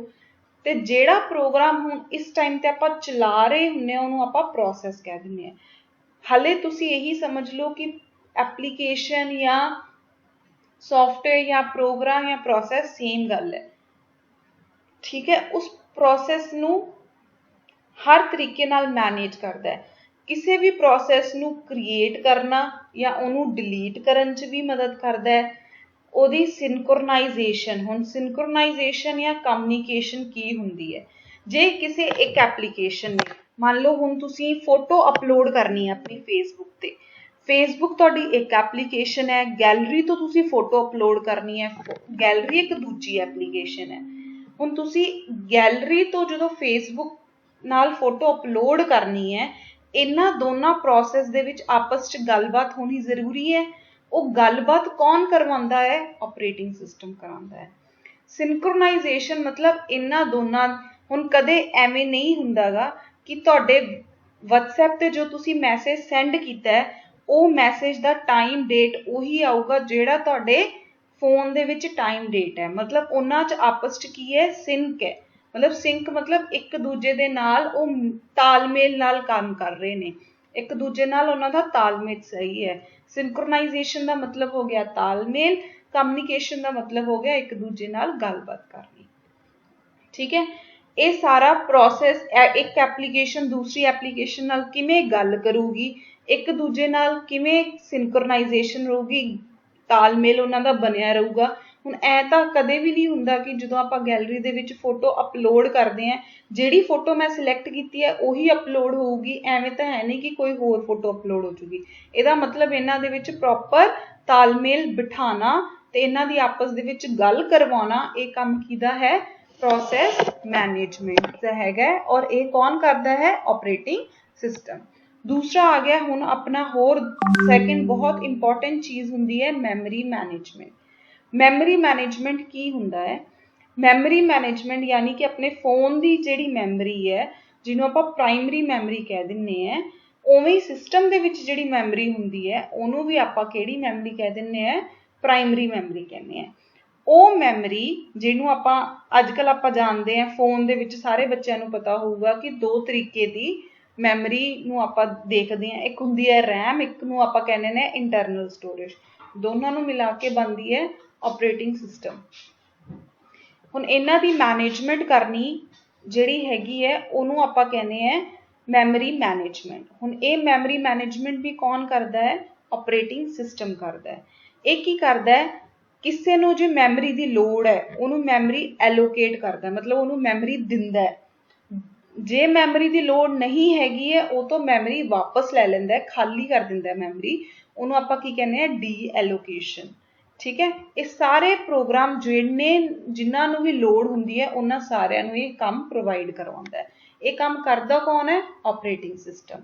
ਤੇ ਜਿਹੜਾ ਪ੍ਰੋਗਰਾਮ ਹੁਣ ਇਸ ਟਾਈਮ ਤੇ ਆਪਾਂ ਚਲਾ ਰਹੇ ਹੁੰਨੇ ਆ ਉਹਨੂੰ ਆਪਾਂ ਪ੍ਰੋਸੈਸ ਕਹਿ ਦਿੰਦੇ ਆ। ਹਾਲੇ ਤੁਸੀਂ ਇਹੀ ਸਮਝ ਲਓ ਕਿ ਐਪਲੀਕੇਸ਼ਨ ਜਾਂ ਸੌਫਟਵੇਅਰ ਜਾਂ ਪ੍ਰੋਗਰਾਮ ਜਾਂ ਪ੍ਰੋਸੈਸ ਸੇਮ ਗੱਲ ਹੈ, ਠੀਕ ਹੈ। ਉਸ ਪ੍ਰੋਸੈਸ ਨੂੰ ਹਰ ਤਰੀਕੇ ਨਾਲ ਮੈਨੇਜ ਕਰਦਾ ਹੈ। ਕਿਸੇ ਵੀ ਪ੍ਰੋਸੈਸ ਨੂੰ ਕ੍ਰੀਏਟ ਕਰਨਾ ਜਾਂ ਉਹਨੂੰ ਡਿਲੀਟ ਕਰਨ 'ਚ ਵੀ ਮਦਦ ਕਰਦਾ ਹੈ। ਉਹਦੀ ਸਿੰਕਰੋਨਾਈਜੇਸ਼ਨ, ਹੁਣ ਸਿੰਕਰੋਨਾਈਜੇਸ਼ਨ ਜਾਂ ਕਮਿਊਨੀਕੇਸ਼ਨ ਕੀ ਹੁੰਦੀ ਹੈ? ਜੇ ਕਿਸੇ ਇੱਕ ਐਪਲੀਕੇਸ਼ਨ ਨੇ, ਮੰਨ ਲਓ ਹੁਣ ਤੁਸੀਂ ਫੋਟੋ ਅਪਲੋਡ ਕਰਨੀ ਹੈ ਆਪਣੀ ਫੇਸਬੁੱਕ ਤੇ, ਫੇਸਬੁੱਕ ਤੁਹਾਡੀ ਇੱਕ ਐਪਲੀਕੇਸ਼ਨ ਹੈ, ਗੈਲਰੀ ਤੋਂ ਤੁਸੀਂ ਫੋਟੋ ਅਪਲੋਡ ਕਰਨੀ ਹੈ, ਗੈਲਰੀ ਇੱਕ ਦੂਜੀ ਐਪਲੀਕੇਸ਼ਨ ਹੈ। ਹੁਣ ਤੁਸੀਂ ਗੈਲਰੀ ਤੋਂ ਜਦੋਂ ਫੇਸਬੁੱਕ ਨਾਲ ਫੋਟੋ ਅਪਲੋਡ ਕਰਨੀ ਹੈ, ਇਹਨਾਂ ਦੋਨਾਂ ਪ੍ਰੋਸੈਸ ਦੇ ਵਿੱਚ ਆਪਸ 'ਚ ਗੱਲਬਾਤ ਹੋਣੀ ਜ਼ਰੂਰੀ ਹੈ। ਉਹ ਗੱਲਬਾਤ ਕੌਣ ਕਰਵਾਉਂਦਾ ਹੈ? ਆਪਰੇਟਿੰਗ ਸਿਸਟਮ ਕਰਾਉਂਦਾ ਹੈ। ਸਿੰਕਰੋਨਾਈਜੇਸ਼ਨ ਮਤਲਬ ਇਹਨਾਂ ਦੋਨਾਂ, ਹੁਣ ਕਦੇ ਐਵੇਂ ਨਹੀਂ ਹੁੰਦਾਗਾ ਕਿ ਤੁਹਾਡੇ ਵਟਸਐਪ ਤੇ ਜੋ ਤੁਸੀਂ ਮੈਸੇਜ ਸੈਂਡ ਕੀਤਾ ਹੈ ਉਹ ਮੈਸੇਜ ਦਾ ਟਾਈਮ ਡੇਟ ਉਹੀ ਆਊਗਾ ਜਿਹੜਾ ਤੁਹਾਡੇ ਫੋਨ ਦੇ ਵਿੱਚ ਟਾਈਮ ਡੇਟ ਹੈ। ਮਤਲਬ ਉਹਨਾਂ 'ਚ ਆਪਸ 'ਚ ਕੀ ਹੈ? ਸਿੰਕ ਹੈ। ਮਤਲਬ ਸਿੰਕ ਮਤਲਬ ਇੱਕ ਦੂਜੇ ਦੇ ਨਾਲ ਉਹ ਤਾਲਮੇਲ ਨਾਲ ਕੰਮ ਕਰ ਰਹੇ ਨੇ, ਇੱਕ ਦੂਜੇ ਨਾਲ ਉਹਨਾਂ ਦਾ ਤਾਲਮੇਲ ਸਹੀ ਹੈ। ਸਿੰਕਰੋਨਾਈਜੇਸ਼ਨ ਦਾ ਮਤਲਬ ਹੋ ਗਿਆ ਤਾਲਮੇਲ, ਕਮਿਊਨੀਕੇਸ਼ਨ ਦਾ ਮਤਲਬ ਹੋ ਗਿਆ ਇੱਕ ਦੂਜੇ ਨਾਲ ਗੱਲਬਾਤ ਕਰਨੀ, ਠੀਕ ਹੈ। ਇਹ ਸਾਰਾ ਪ੍ਰੋਸੈਸ ਇੱਕ ਐਪਲੀਕੇਸ਼ਨ ਦੂਸਰੀ ਐਪਲੀਕੇਸ਼ਨ ਨਾਲ ਕਿਵੇਂ ਗੱਲ ਕਰੂਗੀ, ਇੱਕ ਦੂਜੇ ਨਾਲ ਕਿਵੇਂ ਸਿੰਕਰੋਨਾਈਜੇਸ਼ਨ ਰਹੂਗੀ, ਤਾਲਮੇਲ ਉਹਨਾਂ ਦਾ ਬਣਿਆ ਰਹੂਗਾ। ਹੁਣ ਐ ਤਾਂ ਕਦੇ ਵੀ ਨਹੀਂ ਹੁੰਦਾ ਕਿ ਜਦੋਂ ਆਪਾਂ ਗੈਲਰੀ ਦੇ ਵਿੱਚ ਫੋਟੋ ਅਪਲੋਡ ਕਰਦੇ ਹਾਂ, ਜਿਹੜੀ ਫੋਟੋ ਮੈਂ ਸਿਲੈਕਟ ਕੀਤੀ ਹੈ ਉਹੀ ਅਪਲੋਡ ਹੋਊਗੀ, ਐਵੇਂ ਤਾਂ ਹੈ ਨਹੀਂ ਕਿ ਕੋਈ ਹੋਰ ਫੋਟੋ ਅਪਲੋਡ ਹੋ ਜੂਗੀ। ਇਹਦਾ ਮਤਲਬ ਇਹਨਾਂ ਦੇ ਵਿੱਚ ਪ੍ਰੋਪਰ ਤਾਲਮੇਲ ਬਿਠਾਉਣਾ ਤੇ ਇਹਨਾਂ ਦੀ ਆਪਸ ਦੇ ਵਿੱਚ ਗੱਲ ਕਰਵਾਉਣਾ, ਇਹ ਕੰਮ ਕਿਹਦਾ ਹੈ? ਪ੍ਰੋਸੈਸ ਮੈਨੇਜਮੈਂਟ ਦਾ ਹੈਗਾ। ਔਰ ਇਹ ਕੌਣ ਕਰਦਾ ਹੈ? Operating system. ਦੂਸਰਾ ਆ ਗਿਆ ਹੁਣ ਆਪਣਾ ਹੋਰ ਸੈਕਿੰਡ ਬਹੁਤ ਇੰਪੋਰਟੈਂਟ ਚੀਜ਼ ਹੁੰਦੀ ਹੈ ਮੈਮਰੀ ਮੈਨੇਜਮੈਂਟ। ਮੈਮਰੀ ਮੈਨੇਜਮੈਂਟ ਕੀ ਹੁੰਦਾ ਹੈ? ਮੈਮਰੀ ਮੈਨੇਜਮੈਂਟ ਯਾਨੀ ਕਿ ਆਪਣੇ ਫੋਨ ਦੀ ਜਿਹੜੀ ਮੈਮਰੀ ਹੈ, ਜਿਹਨੂੰ ਆਪਾਂ ਪ੍ਰਾਇਮਰੀ ਮੈਮਰੀ ਕਹਿ ਦਿੰਦੇ ਹਾਂ, ਉਵੇਂ ਹੀ ਸਿਸਟਮ ਦੇ ਵਿੱਚ ਜਿਹੜੀ ਮੈਮਰੀ ਹੁੰਦੀ ਹੈ ਉਹਨੂੰ ਵੀ ਆਪਾਂ ਕਿਹੜੀ ਮੈਮਰੀ ਕਹਿ ਦਿੰਦੇ ਹਾਂ? ਪ੍ਰਾਇਮਰੀ ਮੈਮਰੀ ਕਹਿੰਦੇ ਹਾਂ। ਉਹ ਮੈਮਰੀ ਜਿਹਨੂੰ ਆਪਾਂ ਅੱਜ ਕੱਲ੍ਹ ਆਪਾਂ ਜਾਣਦੇ ਹਾਂ, ਫੋਨ ਦੇ ਵਿੱਚ ਸਾਰੇ ਬੱਚਿਆਂ ਨੂੰ ਪਤਾ ਹੋਊਗਾ ਕਿ ਦੋ ਤਰੀਕੇ ਦੀ ਮੈਮਰੀ ਨੂੰ ਆਪਾਂ ਦੇਖਦੇ ਹਾਂ, ਇੱਕ ਹੁੰਦੀ ਹੈ ਰੈਮ, ਇੱਕ ਨੂੰ ਆਪਾਂ ਕਹਿੰਦੇ ਨੇ ਇੰਟਰਨਲ ਸਟੋਰੇਜ। ਦੋਨਾਂ ਨੂੰ ਮਿਲਾ ਕੇ ਬਣਦੀ ਹੈ ਆਪਰੇਟਿੰਗ ਸਿਸਟਮ। ਹੁਣ ਇਹਨਾਂ ਦੀ ਮੈਨੇਜਮੈਂਟ ਕਰਨੀ ਜਿਹੜੀ ਹੈਗੀ ਹੈ ਉਹਨੂੰ ਆਪਾਂ ਕਹਿੰਦੇ ਹਾਂ ਮੈਮਰੀ ਮੈਨੇਜਮੈਂਟ। ਹੁਣ ਇਹ ਮੈਮਰੀ ਮੈਨੇਜਮੈਂਟ ਵੀ ਕੌਣ ਕਰਦਾ ਹੈ? ਆਪਰੇਟਿੰਗ ਸਿਸਟਮ ਕਰਦਾ ਹੈ। ਇਹ ਕੀ ਕਰਦਾ ਹੈ? ਕਿਸੇ ਨੂੰ ਜੇ ਮੈਮਰੀ ਦੀ ਲੋੜ ਹੈ ਉਹਨੂੰ ਮੈਮਰੀ ਐਲੋਕੇਟ ਕਰਦਾ, ਮਤਲਬ ਉਹਨੂੰ ਮੈਮਰੀ ਦਿੰਦਾ ਹੈ। ਜੇ ਮੈਮਰੀ ਦੀ ਲੋੜ ਨਹੀਂ ਹੈਗੀ ਹੈ ਉਹ ਤੋਂ ਮੈਮਰੀ ਵਾਪਸ ਲੈ ਲੈਂਦਾ ਹੈ, ਖਾਲੀ ਕਰ ਦਿੰਦਾ ਮੈਮਰੀ, ਉਹਨੂੰ ਆਪਾਂ ਕੀ ਕਹਿੰਦੇ ਹਾਂ? ਡੀ ਐਲੋਕੇਸ਼ਨ, ਠੀਕ ਹੈ। ਇਹ ਸਾਰੇ ਪ੍ਰੋਗਰਾਮ ਜਿਨ੍ਹਾਂ ਨੂੰ ਵੀ ਲੋੜ ਹੁੰਦੀ ਹੈ ਉਹਨਾਂ ਸਾਰਿਆਂ ਨੂੰ ਇਹ ਕੰਮ ਪ੍ਰੋਵਾਈਡ ਕਰਵਾਉਂਦਾ ਹੈ। ਇਹ ਕੰਮ ਕਰਦਾ ਕੌਣ ਹੈ? Operating system.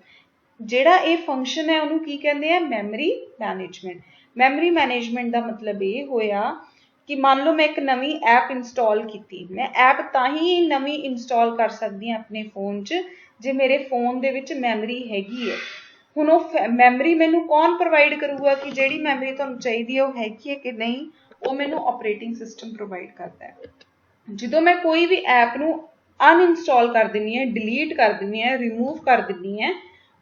ਜਿਹੜਾ ਇਹ ਫੰਕਸ਼ਨ ਹੈ ਉਹਨੂੰ ਕੀ ਕਹਿੰਦੇ ਆ? Memory management. ਮੈਮਰੀ ਮੈਨੇਜਮੈਂਟ ਦਾ ਮਤਲਬ ਇਹ ਹੋਇਆ ਕਿ ਮੰਨ ਲਓ ਮੈਂ ਇੱਕ ਨਵੀਂ ਐਪ ਇੰਸਟਾਲ ਕੀਤੀ, ਮੈਂ ਐਪ ਤਾਂ ਹੀ ਨਵੀਂ ਇੰਸਟਾਲ ਕਰ ਸਕਦੀ ਹਾਂ ਆਪਣੇ ਫੋਨ 'ਚ ਜੇ ਮੇਰੇ ਫੋਨ ਦੇ ਵਿੱਚ ਮੈਮਰੀ ਹੈਗੀ ਹੈ। ਹੁਣ ਉਹ ਮੈਮਰੀ ਮੈਨੂੰ ਕੌਣ ਪ੍ਰੋਵਾਈਡ ਕਰੂਗਾ ਕਿ ਜਿਹੜੀ ਮੈਮਰੀ ਤੁਹਾਨੂੰ ਚਾਹੀਦੀ ਹੈ ਉਹ ਹੈਗੀ ਹੈ ਕਿ ਨਹੀਂ? ਉਹ ਮੈਨੂੰ ਆਪਰੇਟਿੰਗ ਸਿਸਟਮ ਪ੍ਰੋਵਾਈਡ ਕਰਦਾ ਹੈ। ਜਦੋਂ ਮੈਂ ਕੋਈ ਵੀ ਐਪ ਨੂੰ ਅਨਇੰਸਟਾਲ ਕਰ ਦਿੰਦੀ ਹਾਂ, ਡਿਲੀਟ ਕਰ ਦਿੰਦੀ ਹਾਂ, ਰਿਮੂਵ ਕਰ ਦਿੰਦੀ ਹਾਂ,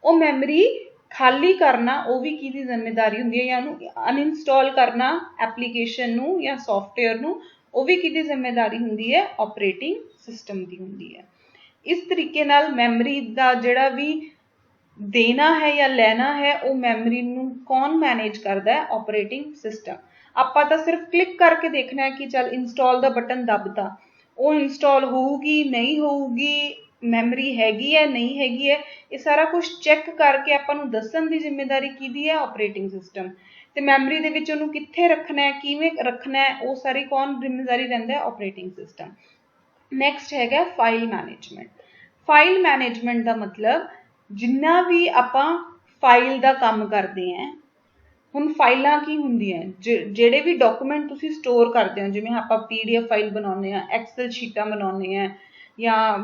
ਉਹ ਮੈਮਰੀ ਖਾਲੀ ਕਰਨਾ ਉਹ ਵੀ ਕਿਹਦੀ ਜ਼ਿੰਮੇਵਾਰੀ ਹੁੰਦੀ ਹੈ? ਜਾਂ ਉਹਨੂੰ ਅਨਇੰਸਟਾਲ ਕਰਨਾ ਐਪਲੀਕੇਸ਼ਨ ਨੂੰ ਜਾਂ ਸੌਫਟਵੇਅਰ ਨੂੰ, ਉਹ ਵੀ ਕਿਹਦੀ ਜ਼ਿੰਮੇਵਾਰੀ ਹੁੰਦੀ ਹੈ? ਆਪਰੇਟਿੰਗ ਸਿਸਟਮ ਦੀ ਹੁੰਦੀ ਹੈ। ਇਸ ਤਰੀਕੇ ਨਾਲ ਮੈਮਰੀ ਦਾ ਜਿਹੜਾ ਵੀ ਦੇਣਾ ਹੈ ਜਾਂ ਲੈਣਾ ਹੈ ਉਹ ਮੈਮਰੀ ਨੂੰ ਕੌਣ ਮੈਨੇਜ ਕਰਦਾ ਹੈ? Operating system. ਆਪਾਂ ਤਾਂ ਸਿਰਫ ਕਲਿੱਕ ਕਰਕੇ ਦੇਖਣਾ ਹੈ ਕਿ ਚੱਲ ਇੰਸਟਾਲ ਦਾ ਬਟਨ ਦੱਬਤਾ, ਉਹ ਇੰਸਟਾਲ ਹੋਊਗੀ ਨਹੀਂ ਹੋਊਗੀ, ਮੈਮਰੀ ਹੈਗੀ ਹੈ ਨਹੀਂ ਹੈਗੀ ਹੈ, ਇਹ ਸਾਰਾ ਕੁਝ ਚੈੱਕ ਕਰਕੇ ਆਪਾਂ ਨੂੰ ਦੱਸਣ ਦੀ ਜ਼ਿੰਮੇਵਾਰੀ ਕਿਹਦੀ ਹੈ? Operating system. ਤੇ ਮੈਮਰੀ ਦੇ ਵਿੱਚ ਉਹਨੂੰ ਕਿੱਥੇ ਰੱਖਣਾ ਹੈ, ਕਿਵੇਂ ਰੱਖਣਾ ਹੈ, ਉਹ ਸਾਰੀ ਕੌਣ ਜ਼ਿੰਮੇਵਾਰੀ ਲੈਂਦਾ ਹੈ? Operating system. ਨੈਕਸਟ ਹੈਗਾ ਫਾਈਲ ਮੈਨੇਜਮੈਂਟ। ਫਾਈਲ ਮੈਨੇਜਮੈਂਟ ਦਾ ਮਤਲਬ ਜਿੰਨਾ ਵੀ ਆਪਾਂ ਫਾਈਲ ਦਾ ਕੰਮ ਕਰਦੇ ਹਾਂ, ਹੁਣ ਫਾਈਲਾਂ ਕੀ ਹੁੰਦੀਆਂ? ਜਿਹੜੇ ਵੀ ਡਾਕੂਮੈਂਟ ਤੁਸੀਂ ਸਟੋਰ ਕਰਦੇ ਹੋ, ਜਿਵੇਂ ਆਪਾਂ PDF ਫਾਈਲ ਬਣਾਉਂਦੇ ਹਾਂ, ਐਕਸਲ ਸ਼ੀਟਾਂ ਬਣਾਉਂਦੇ ਹਾਂ, ਜਾਂ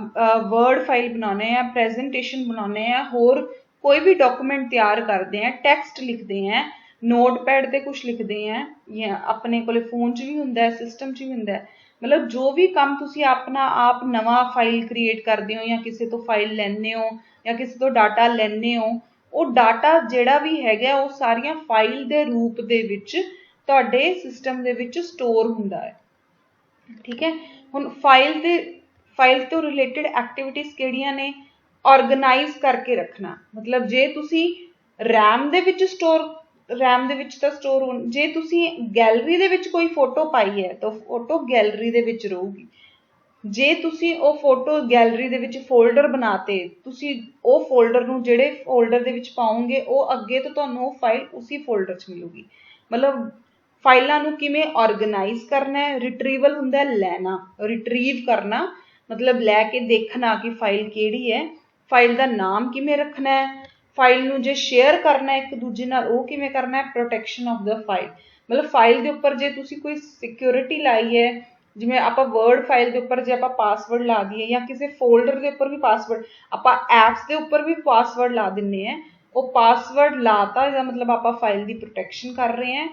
ਵਰਡ ਫਾਈਲ ਬਣਾਉਂਦੇ ਹਾਂ, ਪ੍ਰੈਜੈਂਟੇਸ਼ਨ ਬਣਾਉਂਦੇ ਹਾਂ, ਹੋਰ कोई भी डॉक्यूमेंट तैयार करते हैं, टैक्सट लिखते हैं, नोटपैड ते कुछ लिखते हैं, या अपने कोले फोन च भी हुंदा है, सिस्टम च भी हुंदा है, मतलब जो भी काम तुसी अपना आप नवा फाइल क्रिएट करते हो या किसी तो फाइल लैने हो या किसी तो डाटा लैने हो, ਉਹ डाटा ਜਿਹੜਾ भी हैगा ਉਹ ਸਾਰੀਆਂ फाइल ਦੇ रूप ਦੇ ਵਿੱਚ ਤੁਹਾਡੇ सिस्टम ਦੇ ਵਿੱਚ स्टोर ਹੁੰਦਾ है। ठीक है, ਹੁਣ फाइल तो रिलेटेड एक्टिविटीज ਕਿਹੜੀਆਂ ਨੇ, ऑर्गेनाइज करके रखना, मतलब जे तुसी रैम दे विच स्टोर, रैम दे विच तां स्टोर हो, जे तुसी गैलरी दे विच कोई फोटो पाई है तो फोटो गैलरी दे विच रहूगी, जे तुसी ਉਹ फोटो गैलरी ਦੇ ਵਿੱਚ फोल्डर बनाते, तुसी ਉਹ फोल्डर ਨੂੰ ਜਿਹੜੇ फोल्डर ਦੇ ਵਿੱਚ ਪਾਉਂਗੇ ਉਹ ਅੱਗੇ ਤੋਂ ਤੁਹਾਨੂੰ ਉਹ ਫਾਈਲ ਉਸੇ फोल्डर 'ਚ ਮਿਲੂਗੀ। मतलब फाइलों ਨੂੰ ਕਿਵੇਂ ऑर्गेनाइज करना है, रिट्रीवल ਹੁੰਦਾ ਹੈ ਲੈਣਾ, रिट्रीव करना मतलब लैके देखना कि फाइल ਕਿਹੜੀ है, फाइल ਦਾ नाम ਕਿਵੇਂ ਰੱਖਣਾ है, फाइल ਨੂੰ ਜੇ शेयर करना है एक दूजे ਨਾਲ ਉਹ ਕਿਵੇਂ करना है, प्रोटेक्शन ऑफ द फाइल, मतलब फाइल ਦੇ ਉੱਪਰ ਜੇ ਤੁਸੀਂ ਕੋਈ सिक्योरिटी लाई है, जिवें आपां वर्ड फाइल के उपर जे आपां पासवर्ड ला दिए या किसी फोल्डर के उपर भी पासवर्ड, आपां एप्स के उपर भी पासवर्ड ला दिंदे हैं, वो पासवर्ड लाता इसदा मतलब आपां फाइल की प्रोटेक्शन कर रहे हैं,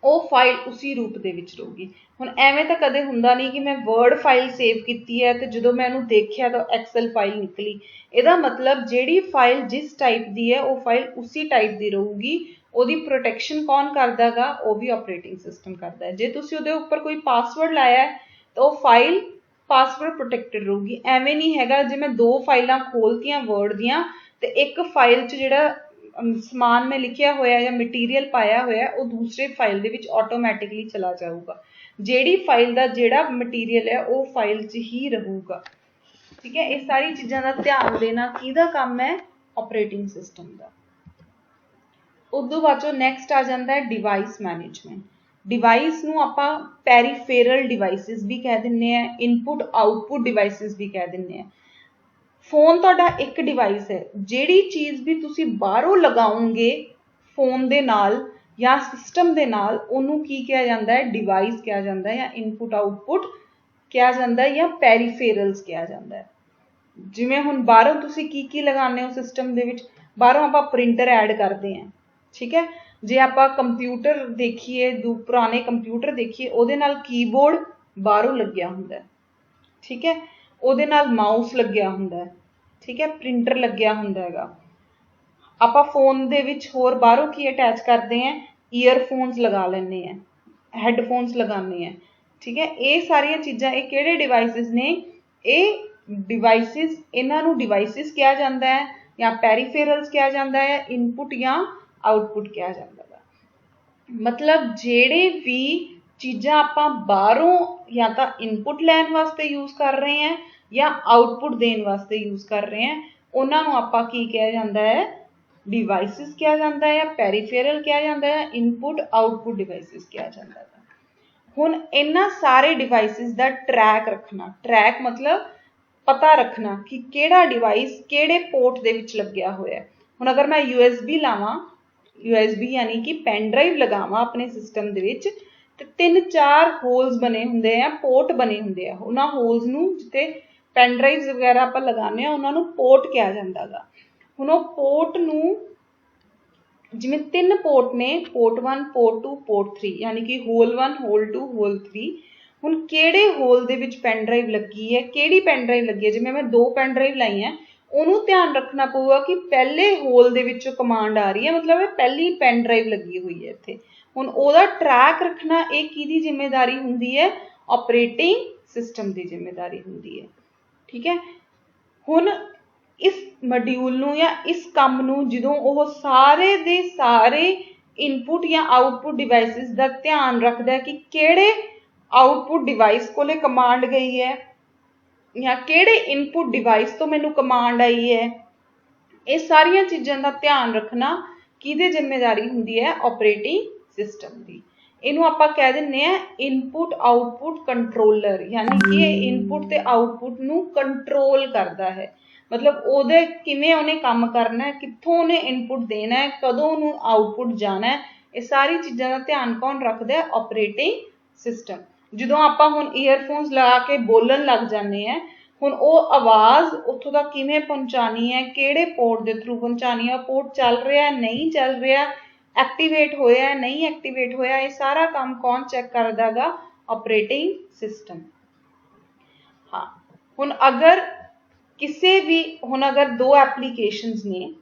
वो फाइल उसी रूप दे विच रहूगी। हुण एवें तां कदे हुंदा नहीं कि मैं वर्ड फाइल सेव कीती है ते जदों मैं इहनूं देखिया तां एक्सेल फाइल निकली, इहदा मतलब जिहड़ी फाइल जिस टाइप दी है वो फाइल उसी टाइप दी रहूगी, ਉਹਦੀ प्रोटेक्शन कौन करदा गा, वो भी ऑपरेटिंग सिस्टम करदा है। जे तुसी ਉਹਦੇ ਉੱਪਰ कोई पासवर्ड लाया है तो वो फाइल पासवर्ड प्रोटेक्टेड रहूगी। एवें नहीं हैगा जे मैं दो फाइलां खोलतियां वर्ड दियां ते एक फाइल च जिहड़ा समान मैं लिखिया होया या मटीरियल पाया होया वो दूसरे फाइल दे विच ऑटोमैटिकली चला जाऊगा, जिहड़ी फाइल दा जिहड़ा मटीरियल है वो फाइल च ही रहूगा। ठीक है, ये सारी चीज़ां दा ध्यान देना किहदा काम है, ऑपरेटिंग सिस्टम दा। उदों बाद नैक्सट आ जाता है डिवाइस मैनेजमेंट। डिवाइस नूं आपां पैरीफेरल डिवाइसिस भी कह दिंदे हैं, इनपुट आउटपुट डिवाइसिस भी कह दिंदे हैं। फोन तुहाडा एक डिवाइस है, जिहड़ी चीज़ भी तुसी बाहरों लगाओगे फोन दे नाल या सिस्टम दे नाल उहनूं की कहा जाता है, डिवाइस कहा जाता है, या इनपुट आउटपुट कहा जाता है, या पैरीफेरल्स कहा जाता है। जिवें हुण बाहरों तुसी की लगाने हो सिस्टम दे विच, बाहरों आपां प्रिंटर ऐड करते हैं, ठीक है, जे आपां कंप्यूटर देखिए, पुराने कंप्यूटर देखिए, उहदे नाल कीबोर्ड बाहरों लग्या हुंदा है, ठीक है, उहदे नाल माउस लग्या हुंदा है, ठीक है, प्रिंटर लग्या हुंदा हैगा। आपां फोन दे विच होर बाहरों की अटैच करते हैं, ईयरफोन्स लगा लैंदे हैं, हैडफोन्स लगाने हैं, ठीक है, ये सारियां चीज़ां ये किहड़े डिवाइसिस ने, ये डिवाइसिस, इन्हां नूं डिवाइसिस कहा जाता है, या पैरीफेरल्स कहा जाता है, इनपुट या आउटपुट कहा जाता है। मतलब जेड़े भी चीज़ां आपां बाहरों या तो इनपुट लैन वास्ते यूज़ कर रहे हैं या आउटपुट देने वास्ते यूज़ कर रहे हैं, उन्हां नूं आपां की कहा जाता है, डिवाइसिस कहा जाता है, या पैरीफेरल कहा जाता है, इनपुट आउटपुट डिवाइसिस कहा जाता है। हुण इन्हां सारे डिवाइसिस दा ट्रैक रखना, ट्रैक मतलब पता रखना कि केड़ा डिवाइस केड़े पोर्ट दे विच लग्या होया है। हुण अगर मैं USB लावां, USB यानी कि पेन ड्राइव लगावां अपने सिस्टम दे विच, ते 3-4 होल्स बने हुंदे हैं, पोर्ट बने हुंदे हैं, उन्हां होल्स नूं जिथे पेन ड्राइव्स वगैरह आपां लगाने आ उन्हां नूं पोर्ट कहा जांदा गा। हुण ओह पोर्ट नूं जिवें 3 पोर्ट ने, पोर्ट 1, पोर्ट 2, पोर्ट 3, यानी कि होल 1, होल 2, होल 3। हुण किहड़े होल दे विच पेन ड्राइव लगी है, किहड़ी पेन ड्राइव लगी है, जिवें मैं 2 पेन ड्राइव लाई हैं, ਉਹਨੂੰ ध्यान रखना पऊगा कि पहले होल दे विचों कमांड आ रही है, मतलब पहली पेन ड्राइव लगी हुई है इत्थे। हुण ओहदा ट्रैक रखना ये किहदी जिम्मेदारी हुंदी है, ऑपरेटिंग सिस्टम की जिम्मेदारी हुंदी है। ठीक है, हुण इस मॉड्यूल नूं या इस काम नूं जदों ओह सारे दे सारे इनपुट या आउटपुट डिवाइसिस का ध्यान रखदा है कि किहड़े आउटपुट डिवाइस कोले कमांड गई है या किहड़े इनपुट डिवाइस तो मैनू कमांड आई है, ये सारियां चीज़ां का ध्यान रखना किहदी जिम्मेदारी हुंदी है, ऑपरेटिंग सिस्टम की। इनू आपां कह दिंदे हैं इनपुट आउटपुट कंट्रोलर, यानी कि ये इनपुट ते आउटपुट नू कंट्रोल करता है, मतलब ओहदे किवें उहने काम करना है, कित्थों उहने इनपुट देना है, कदों उहनूं आउटपुट जाना है, ये सारी चीज़ां का ध्यान कौन रखता है, ऑपरेटिंग सिस्टम। ਜਦੋਂ ਆਪਾਂ ਹੁਣ ईयरफोन्स लगा के बोलन लग जाते हैं ਹੁਣ ਉਹ ਆਵਾਜ਼ ਉੱਥੋਂ ਤੱਕ ਕਿਵੇਂ ਪਹੁੰਚਾਣੀ ਹੈ, ਕਿਹੜੇ ਪੋਰਟ ਦੇ ਥਰੂ ਪਹੁੰਚਾਣੀ ਹੈ, ਪੋਰਟ ਚੱਲ ਰਿਹਾ ਨਹੀਂ ਚੱਲ ਰਿਹਾ, ਐਕਟੀਵੇਟ ਹੋਇਆ ਨਹੀਂ ਐਕਟੀਵੇਟ ਹੋਇਆ, ਇਹ ਸਾਰਾ ਕੰਮ ਕੌਣ ਚੈੱਕ ਕਰਦਾ ਗਾ? Operating system. ਹਾਂ, ਹੁਣ ਅਗਰ ਕਿਸੇ ਵੀ ਅਗਰ ਦੋ ਐਪਲੀਕੇਸ਼ਨਸ ਨੇ,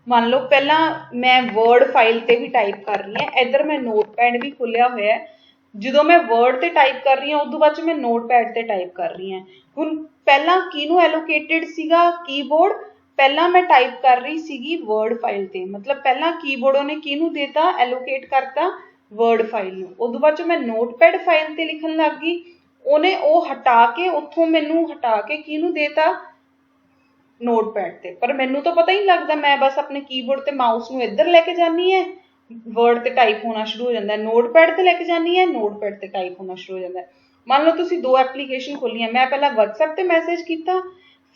ਮੰਨ ਲਓ ਪਹਿਲਾਂ ਮੈਂ ਵਰਡ ਫਾਈਲ ਤੇ ਵੀ ਟਾਈਪ ਕਰ ਰਹੀ ਹਾਂ, ਇੱਧਰ ਮੈਂ ਨੋਟਪੈਡ ਵੀ ਖੋਲਿਆ ਹੋਇਆ ਹੈ। ਜਦੋਂ ਮੈਂ ਵਰਡ ਤੇ ਟਾਈਪ ਕਰ ਰਹੀ ਹਾਂ ਉਦੋਂ ਬਾਅਦ ਮੈਂ ਨੋਟਪੈਡ ਤੇ ਟਾਈਪ ਕਰ ਰਹੀ ਹਾਂ। ਹੁਣ ਪਹਿਲਾਂ ਕਿਹਨੂੰ ਐਲੋਕੇਟਡ ਸੀਗਾ ਕੀਬੋਰਡ? ਪਹਿਲਾਂ ਮੈਂ ਟਾਈਪ ਕਰ ਰਹੀ ਸੀਗੀ ਵਰਡ ਫਾਈਲ ਤੇ, ਮਤਲਬ ਪਹਿਲਾਂ ਕੀਬੋਰਡ ਉਹਨੇ ਕਿਹਨੂੰ ਦੇਤਾ? ਐਲੋਕੇਟ ਕਰਤਾ ਵਰਡ ਫਾਈਲ ਨੂੰ। ਉਦੋਂ ਬਾਅਦ ਮੈਂ ਨੋਟਪੈਡ ਫਾਈਲ ਤੇ ਲਿਖਣ ਲੱਗ ਗਈ, ਉਹਨੇ ਉਹ ਹਟਾ ਕੇ ਉੱਥੋਂ ਮੈਨੂੰ ਹਟਾ ਕੇ ਕਿਹਨੂੰ ਦੇਤਾ? ਨੋਟਪੈਡ ਤੇ। ਪਰ ਮੈਨੂੰ ਤਾਂ ਪਤਾ ਹੀ ਨਹੀਂ ਲੱਗਦਾ, ਮੈਂ ਬਸ ਆਪਣੇ ਕੀਬੋਰਡ ਤੇ ਮਾਊਸ ਨੂੰ ਇੱਧਰ ਲੈ ਕੇ ਜਾਨੀ ਹੈ, ਵਰਡ ਤੇ ਟਾਈਪ ਹੋਣਾ ਸ਼ੁਰੂ ਹੋ ਜਾਂਦਾ, ਨੋਟਪੈਡ ਤੇ ਲੈ ਕੇ ਜਾਨੀ ਹੈ, ਨੋਟਪੈਡ ਤੇ ਟਾਈਪ ਹੋਣਾ ਸ਼ੁਰੂ ਹੋ ਜਾਂਦਾ। ਮੰਨ ਲਓ ਤੁਸੀਂ ਦੋ ਐਪਲੀਕੇਸ਼ਨ ਖੋਲੀਆਂ, ਮੈਂ ਪਹਿਲਾਂ WhatsApp ਤੇ ਮੈਸੇਜ ਕੀਤਾ,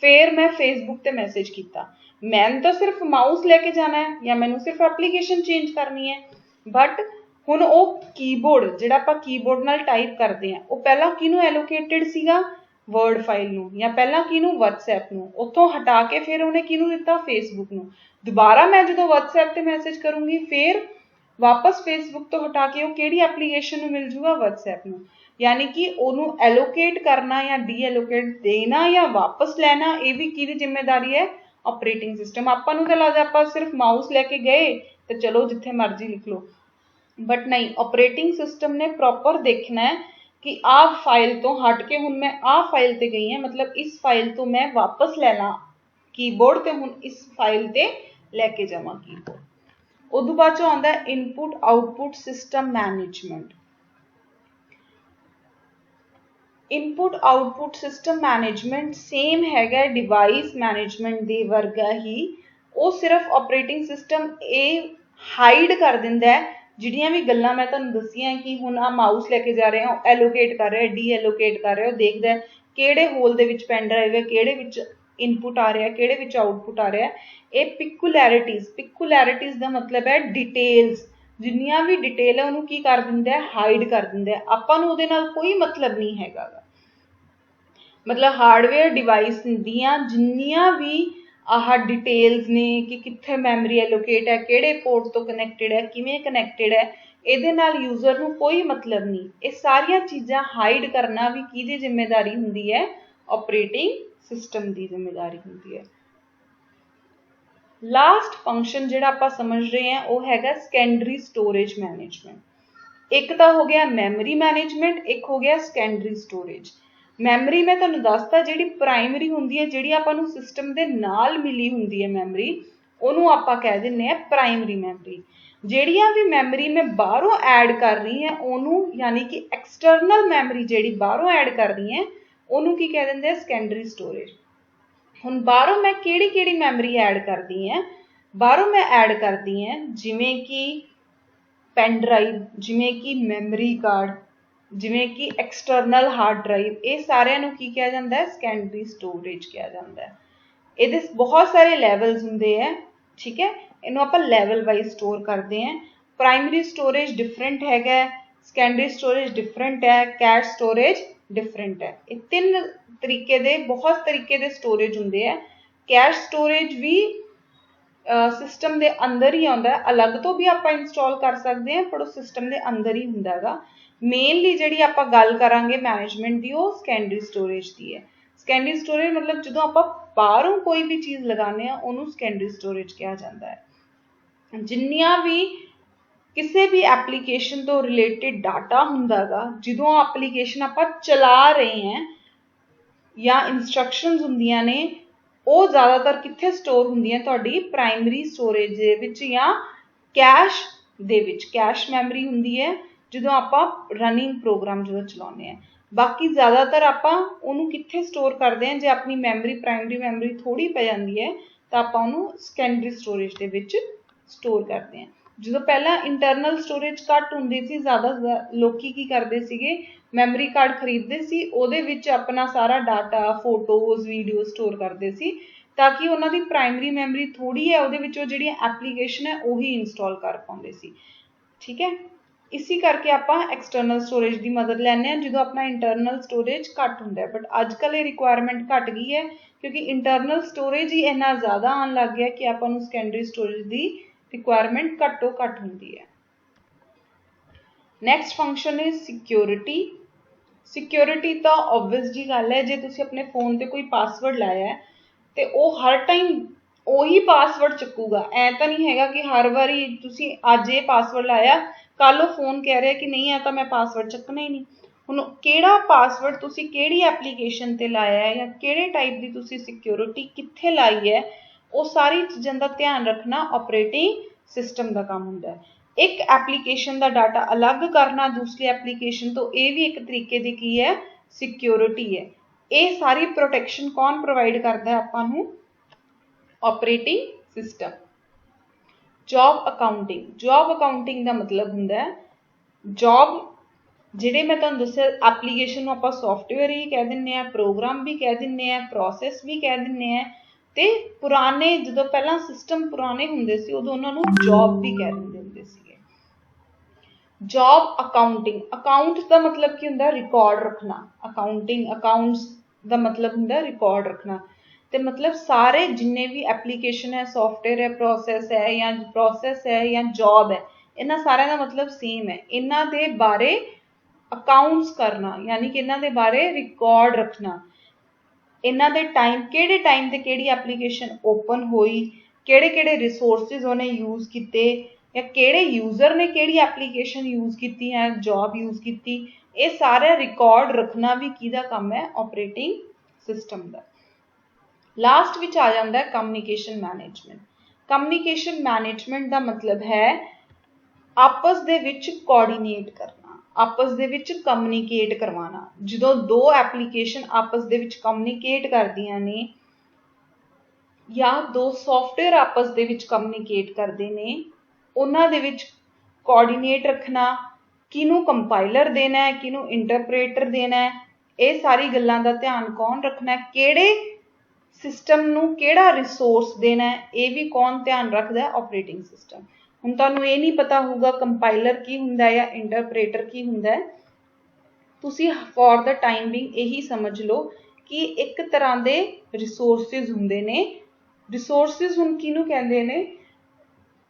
ਫਿਰ ਮੈਂ Facebook ਤੇ ਮੈਸੇਜ ਕੀਤਾ। ਮੈਨੂੰ ਤਾਂ ਸਿਰਫ ਮਾਊਸ ਲੈ ਕੇ ਜਾਣਾ ਹੈ ਜਾਂ ਮੈਨੂੰ ਸਿਰਫ ਐਪਲੀਕੇਸ਼ਨ ਚੇਂਜ ਕਰਨੀ ਹੈ, ਬਟ ਹੁਣ ਉਹ ਕੀਬੋਰਡ ਜਿਹੜਾ ਆਪਾਂ ਕੀਬੋਰਡ ਨਾਲ ਟਾਈਪ ਕਰਦੇ ਹਾਂ, ਉਹ ਪਹਿਲਾਂ ਕਿਹਨੂੰ ਐਲੋਕੇਟਡ ਸੀਗਾ? ਵਰਡ ਫਾਈਲ ਨੂੰ। ਜਾਂ ਪਹਿਲਾਂ ਕਿਹਨੂੰ? WhatsApp ਨੂੰ। ਉੱਥੋਂ ਹਟਾ ਕੇ ਫਿਰ ਉਹਨੇ ਕਿਹਨੂੰ ਦਿੱਤਾ? Facebook ਨੂੰ। ਦੁਬਾਰਾ ਮੈਂ ਜਦੋਂ WhatsApp ਤੇ ਮੈਸੇਜ ਕਰੂੰਗੀ ਫਿਰ ਵਾਪਸ Facebook ਤੋਂ ਹਟਾ ਕੇ ਉਹ ਕਿਹੜੀ ਐਪਲੀਕੇਸ਼ਨ ਨੂੰ ਮਿਲ ਜੂਗਾ? WhatsApp ਨੂੰ। ਯਾਨੀ ਕਿ ਉਹਨੂੰ ਐਲੋਕੇਟ ਕਰਨਾ ਜਾਂ ਡੀਐਲੋਕੇਟ ਦੇਣਾ ਜਾਂ ਵਾਪਸ ਲੈਣਾ, ਇਹ ਵੀ ਕਿਹਦੀ ਜ਼ਿੰਮੇਵਾਰੀ ਹੈ? Operating system. ਆਪਾਂ ਨੂੰ ਤਾਂ ਲੱਗਦਾ ਆਪਾਂ ਸਿਰਫ ਮਾਊਸ ਲੈ ਕੇ ਗਏ ਤੇ ਚਲੋ ਜਿੱਥੇ ਮਰਜ਼ੀ ਲਿਖ ਲਓ, ਬਟ ਨਹੀਂ, ਆਪਰੇਟਿੰਗ ਸਿਸਟਮ ਨੇ ਪ੍ਰੋਪਰ ਦੇਖਣਾ ਹੈ ਕਿ ਆਹ ਫਾਈਲ ਤੋਂ ਹਟ ਕੇ ਹੁਣ ਮੈਂ ਆਹ ਫਾਈਲ ਤੇ ਗਈ ਹਾਂ, ਮਤਲਬ ਇਸ ਫਾਈਲ ਤੋਂ ਮੈਂ ਵਾਪਸ ਲੈ ਲਾਂ ਕੀਬੋਰਡ ਤੇ ਹੁਣ ਇਸ ਫਾਈਲ ਤੇ ਲੈ ਕੇ ਜਾਵਾਂ ਕੀਬੋਰਡ। ਉਦੋਂ ਬਾਅਦ ਚੋਂ ਆਉਂਦਾ input output system management. Input output system management same ਹੈਗਾ ਡਿਵਾਈਸ ਮੈਨੇਜਮੈਂਟ ਦੇ ਵਰਗਾ ਹੀ। ਉਹ ਸਿਰਫ ਆਪਰੇਟਿੰਗ ਸਿਸਟਮ ਇਹ ਹਾਈਡ ਕਰ ਦਿੰਦਾ ਹੈ ਜਿਹੜੀਆਂ ਵੀ ਗੱਲਾਂ ਮੈਂ ਤੁਹਾਨੂੰ ਦੱਸੀਆਂ ਕਿ ਹੁਣ ਆ ਮਾਊਸ ਲੈ ਕੇ ਜਾ ਰਹੇ ਹਾਂ, ਐਲੋਕੇਟ ਕਰ ਰਿਹਾ, ਡੀਐਲੋਕੇਟ ਕਰ ਰਿਹਾ, ਉਹ ਦੇਖਦਾ ਕਿਹੜੇ ਹੋਲ ਦੇ ਵਿੱਚ ਪੈਨ ਡਰਾਈਵ ਹੈ, ਕਿਹੜੇ ਵਿੱਚ ਇਨਪੁਟ ਆ ਰਿਹਾ, ਕਿਹੜੇ ਵਿੱਚ ਆਊਟਪੁੱਟ ਆ ਰਿਹਾ। ਇਹ ਪਿਕੂਲੈਰਿਟੀਜ਼ ਦਾ ਮਤਲਬ ਹੈ ਡਿਟੇਲਸ, ਜਿੰਨੀਆਂ ਵੀ ਡਿਟੇਲ ਹੈ ਉਹਨੂੰ ਕੀ ਕਰ ਦਿੰਦਾ ਹੈ? ਹਾਈਡ ਕਰ ਦਿੰਦਾ ਹੈ। ਆਪਾਂ ਨੂੰ ਉਹਦੇ ਨਾਲ ਕੋਈ ਮਤਲਬ ਨਹੀਂ ਹੈਗਾ। ਮਤਲਬ ਹਾਰਡਵੇਅਰ ਡਿਵਾਈਸ ਦੀਆਂ ਜਿੰਨੀਆਂ ਵੀ ਆਹ ਡਿਟੇਲਸ ਨੇ ਕਿ ਕਿੱਥੇ ਮੈਮਰੀ ਐਲੋਕੇਟ ਹੈ, ਕਿਹੜੇ ਪੋਰਟ ਤੋਂ ਕਨੈਕਟਡ ਹੈ, ਕਿਵੇਂ ਕਨੈਕਟਡ ਹੈ, ਇਹਦੇ ਨਾਲ ਯੂਜ਼ਰ ਨੂੰ ਕੋਈ ਮਤਲਬ ਨਹੀਂ। ਇਹ ਸਾਰੀਆਂ ਚੀਜ਼ਾਂ ਹਾਈਡ ਕਰਨਾ ਵੀ ਕਿਹਦੀ ਜ਼ਿੰਮੇਵਾਰੀ ਹੁੰਦੀ ਹੈ? ਆਪਰੇਟਿੰਗ ਸਿਸਟਮ ਦੀ ਜ਼ਿੰਮੇਵਾਰੀ ਹੁੰਦੀ ਹੈ। ਲਾਸਟ ਫੰਕਸ਼ਨ ਜਿਹੜਾ ਆਪਾਂ ਸਮਝ ਰਹੇ ਹਾਂ ਉਹ ਹੈਗਾ ਸੈਕੰਡਰੀ ਸਟੋਰੇਜ ਮੈਨੇਜਮੈਂਟ। ਇੱਕ ਤਾਂ ਹੋ ਗਿਆ ਮੈਮਰੀ ਮੈਨੇਜਮੈਂਟ, ਇੱਕ ਹੋ ਗਿਆ ਸੈਕੰਡਰੀ ਸਟੋਰੇਜ। ਮੈਮਰੀ ਮੈਂ ਤੁਹਾਨੂੰ ਦੱਸਤਾ ਜਿਹੜੀ ਪ੍ਰਾਇਮਰੀ ਹੁੰਦੀ ਹੈ, ਜਿਹੜੀ ਆਪਾਂ ਨੂੰ ਸਿਸਟਮ ਦੇ ਨਾਲ ਮਿਲੀ ਹੁੰਦੀ ਹੈ ਮੈਮਰੀ, ਉਹਨੂੰ ਆਪਾਂ ਕਹਿ ਦਿੰਦੇ ਹਾਂ ਪ੍ਰਾਇਮਰੀ ਮੈਮਰੀ। ਜਿਹੜੀਆਂ ਵੀ ਮੈਮਰੀ ਮੈਂ ਬਾਹਰੋਂ ਐਡ ਕਰ ਰਹੀ ਹਾਂ ਉਹਨੂੰ, ਯਾਨੀ ਕਿ ਐਕਸਟਰਨਲ ਮੈਮਰੀ ਜਿਹੜੀ ਬਾਹਰੋਂ ਐਡ ਕਰ ਰਹੀ ਹੈ ਉਹਨੂੰ ਕੀ ਕਹਿ ਦਿੰਦੇ ਆ? Secondary storage. ਹੁਣ ਬਾਹਰੋਂ ਮੈਂ ਕਿਹੜੀ ਮੈਮਰੀ ਐਡ ਕਰਦੀ ਹਾਂ? ਬਾਹਰੋਂ ਮੈਂ ਐਡ ਕਰਦੀ ਹਾਂ ਜਿਵੇਂ ਕਿ ਪੈਨ ਡਰਾਈਵ, ਜਿਵੇਂ ਕਿ ਮੈਮਰੀ ਕਾਰਡ, ਜਿਵੇਂ ਕਿ ਐਕਸਟਰਨਲ ਹਾਰਡ ਡਰਾਈਵ, ਇਹ ਸਾਰਿਆਂ ਨੂੰ ਕੀ ਕਿਹਾ ਜਾਂਦਾ ਹੈ? ਸੈਕੰਡਰੀ ਸਟੋਰੇਜ ਕਿਹਾ ਜਾਂਦਾ ਹੈ। ਇਹਦੇ ਬਹੁਤ ਸਾਰੇ ਲੈਵਲਸ ਹੁੰਦੇ ਹੈ, ਠੀਕ ਹੈ, ਇਹਨੂੰ ਆਪਾਂ ਲੈਵਲ ਵਾਈਜ਼ ਸਟੋਰ ਕਰਦੇ ਹਾਂ। ਪ੍ਰਾਇਮਰੀ ਸਟੋਰੇਜ ਡਿਫਰੈਂਟ ਹੈਗਾ, ਸੈਕੰਡਰੀ ਸਟੋਰੇਜ ਡਿਫਰੈਂਟ ਹੈ, ਕੈਸ਼ ਸਟੋਰੇਜ ਡਿਫਰੈਂਟ ਹੈ। ਇਹ ਤਿੰਨ ਤਰੀਕੇ ਦੇ, ਬਹੁਤ ਤਰੀਕੇ ਦੇ ਸਟੋਰੇਜ ਹੁੰਦੇ ਆ। ਕੈਸ਼ ਸਟੋਰੇਜ ਵੀ ਸਿਸਟਮ ਦੇ ਅੰਦਰ ਹੀ ਆਉਂਦਾ ਹੈ, ਅਲੱਗ ਤੋਂ ਵੀ ਆਪਾਂ ਇੰਸਟਾਲ ਕਰ ਸਕਦੇ ਹਾਂ, ਪਰ ਉਹ ਸਿਸਟਮ ਦੇ ਅੰਦਰ ਹੀ ਹੁੰਦਾ ਹੈਗਾ। ਮੇਨਲੀ ਜਿਹੜੀ ਆਪਾਂ ਗੱਲ ਕਰਾਂਗੇ ਮੈਨੇਜਮੈਂਟ ਦੀ, ਉਹ ਸੈਕੰਡਰੀ ਸਟੋਰੇਜ ਦੀ ਹੈ। ਸੈਕੰਡਰੀ ਸਟੋਰੇਜ ਮਤਲਬ ਜਦੋਂ ਆਪਾਂ ਬਾਹਰੋਂ ਕੋਈ ਵੀ ਚੀਜ਼ ਲਗਾਉਂਦੇ ਹਾਂ ਉਹਨੂੰ ਸੈਕੰਡਰੀ ਸਟੋਰੇਜ ਕਿਹਾ ਜਾਂਦਾ ਹੈ। ਜਿੰਨੀਆਂ ਵੀ ਕਿਸੇ ਵੀ ਐਪਲੀਕੇਸ਼ਨ ਤੋਂ ਰਿਲੇਟਿਡ ਡਾਟਾ ਹੁੰਦਾ ਗਾ, ਜਦੋਂ ਐਪਲੀਕੇਸ਼ਨ ਆਪਾਂ ਚਲਾ ਰਹੇ ਹਾਂ ਜਾਂ ਇੰਸਟਰਕਸ਼ਨਸ ਹੁੰਦੀਆਂ ਨੇ, ਉਹ ਜ਼ਿਆਦਾਤਰ ਕਿੱਥੇ ਸਟੋਰ ਹੁੰਦੀਆਂ? ਤੁਹਾਡੀ ਪ੍ਰਾਇਮਰੀ ਸਟੋਰੇਜ ਦੇ ਵਿੱਚ ਜਾਂ ਕੈਸ਼ ਦੇ ਵਿੱਚ। ਕੈਸ਼ ਮੈਮਰੀ ਹੁੰਦੀ ਹੈ ਜਦੋਂ ਆਪਾਂ ਰਨਿੰਗ ਪ੍ਰੋਗਰਾਮ ਜਦੋਂ ਚਲਾਉਂਦੇ ਹਾਂ। ਬਾਕੀ ਜ਼ਿਆਦਾਤਰ ਆਪਾਂ ਉਹਨੂੰ ਕਿੱਥੇ ਸਟੋਰ ਕਰਦੇ ਹਾਂ? ਜੇ ਆਪਣੀ ਮੈਮਰੀ ਪ੍ਰਾਇਮਰੀ ਮੈਮਰੀ ਥੋੜ੍ਹੀ ਪੈ ਜਾਂਦੀ ਹੈ ਤਾਂ ਆਪਾਂ ਉਹਨੂੰ ਸੈਕੰਡਰੀ ਸਟੋਰੇਜ ਦੇ ਵਿੱਚ ਸਟੋਰ ਕਰਦੇ ਹਾਂ। ਜਦੋਂ ਪਹਿਲਾਂ ਇੰਟਰਨਲ ਸਟੋਰੇਜ ਘੱਟ ਹੁੰਦੀ ਸੀ, ਜ਼ਿਆਦਾ ਲੋਕੀ ਕੀ ਕਰਦੇ ਸੀਗੇ? ਮੈਮਰੀ ਕਾਰਡ ਖਰੀਦਦੇ ਸੀ, ਉਹਦੇ ਵਿੱਚ ਆਪਣਾ ਸਾਰਾ ਡਾਟਾ, ਫੋਟੋਜ਼, ਵੀਡੀਓ ਸਟੋਰ ਕਰਦੇ ਸੀ ਤਾਂ ਕਿ ਉਹਨਾਂ ਦੀ ਪ੍ਰਾਇਮਰੀ ਮੈਮਰੀ ਥੋੜ੍ਹੀ ਹੈ, ਉਹਦੇ ਵਿੱਚ ਉਹ ਜਿਹੜੀਆਂ ਐਪਲੀਕੇਸ਼ਨ ਹੈ ਉਹੀ ਇੰਸਟਾਲ ਕਰ ਪਾਉਂਦੇ ਸੀ। ਠੀਕ ਹੈ, इसी करके आपां एक्सटर्नल स्टोरेज की मदद लैंदे हां जो अपना इंटरनल स्टोरेज घट हुंदा है। बट अजकल ये रिक्वायरमेंट घट गई है क्योंकि इंटरनल स्टोरेज ही इन्ना ज़्यादा आन लग गया कि आपां नूं सैकेंडरी स्टोरेज की रिक्वायरमेंट घट्टो घट हुंदी है। Next function is security. Security तो ऑबवियस जी गल है, जे तुसीं अपने फोन ते कोई पासवर्ड लाया है तो वह हर टाइम ਉਹੀ पासवर्ड चुकूगा। ऐ तो नहीं हैगा कि हर बारी तुसीं अज ये पासवर्ड लाया कल फोन कह रहा कि नहीं है तो मैं पासवर्ड चकना ही नहीं। हुण किहड़ा पासवर्ड तुसीं किहड़ी एप्लीकेशन ते लाया है या किहड़े टाइप की तुसीं सिक्योरिटी कित्थे लाई है, वो सारी चीज़ों का ध्यान रखना ऑपरेटिंग सिस्टम का काम हुंदा है। एक एप्लीकेशन का डाटा अलग करना दूसरी एप्लीकेशन तो ये भी एक तरीके की की है सिक्योरिटी है। ये सारी प्रोटैक्शन कौन प्रोवाइड करता है आपां नूं? Operating system. Job accounting. Job accounting का मतलब हुंदा है जॉब जिहड़े मैं तुहानूं दस्सिया एप्लीकेशन नूं आपां सॉफ्टवेयर ही कह दिंदे आ, प्रोग्राम भी कह दिंदे आ, प्रोसैस भी कह दिंदे आ, ते पुराने जदों पहलां सिस्टम पुराने हुंदे सी उदों उन्हां नूं जॉब भी कह दिंदे हुंदे सीगे। Job accounting. अकाउंट का मतलब की हुंदा रिकॉर्ड रखना। अकाउंटिंग अकाउंट्स का मतलब हुंदा रिकॉर्ड रखना। तो मतलब सारे जिन्ने भी एप्लीकेशन है, सॉफ्टवेयर है, प्रोसैस है या जॉब है, इन्हां सारिਆਂ का मतलब सेम है। इन्हां दे बारे अकाउंट्स करना यानी कि इन्हां दे बारे रिकॉर्ड रखना। इन्हां दे टाइम किहड़े टाइम ते किहड़ी एप्लीकेशन ओपन होई, किहड़े किहड़े रिसोर्सिस उन्हें यूज़ किते या किहड़े यूज़र ने किहड़ी एप्लीकेशन यूज़ की या जॉब यूज़ की, ये सारा रिकॉर्ड रखना भी किहदा काम है? ऑपरेटिंग सिस्टम का। लास्ट विच आ जाता है कम्युनिकेशन मैनेजमेंट। कम्युनिकेशन मैनेजमेंट का मतलब है आपस दे विच कोआर्डीनेट करना, आपस दे विच कम्युनिकेट करवाना। जो दो एप्लीकेशन आपस दे विच कम्युनिकेट करदियां ने या दो सॉफ्टवेयर आपस दे विच कम्युनिकेट करते हैं, उन्हां दे विच कोआर्डीनेट रखना, किनू कंपाइलर देना है, किनू इंटरप्रेटर देना है, ये सारी गल्लां दा ध्यान कौन रखना है, किहड़े सिस्टम नूं किहड़ा रिसोर्स देना है, ये भी कौन ध्यान रखता है? Operating system. हुण तुहानूं ये नहीं पता होगा कंपाइलर की हुंदा है या इंटरप्रेटर की हुंदा है, तुसीं फॉर द टाइम बिंग यही समझ लो कि एक तरह के रिसोर्सिस हुंदे ने। रिसोर्सिस हुण किहनूं कहंदे ने?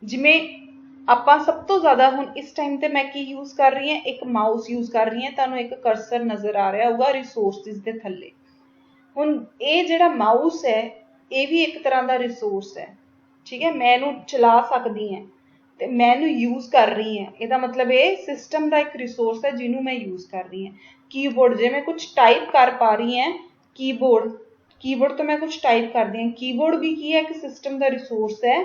जिवें आपां सब तो ज़्यादा हुण इस टाइम ते मैं की यूज़ कर रही हैं, एक माउस यूज़ कर रही हैं, तुहानूं एक कर्सर नज़र आ रहा होगा रिसोर्सिस दे थल्ले। हुण ये जिहड़ा माउस है ये भी एक तरह का रिसोर्स है, ठीक है। मैं इहनूं चला सकदी हैं ते मैं इहनूं यूज़ कर रही हैं, इहदा मतलब ये सिस्टम का एक रिसोर्स है जिन्हों मैं यूज़ कर रही हैं। कीबोर्ड जे मैं कुछ टाइप कर पा रही हैं, कीबोर्ड तो मैं कुछ टाइप कर दी, कीबोर्ड भी की है एक सिस्टम का रिसोर्स है,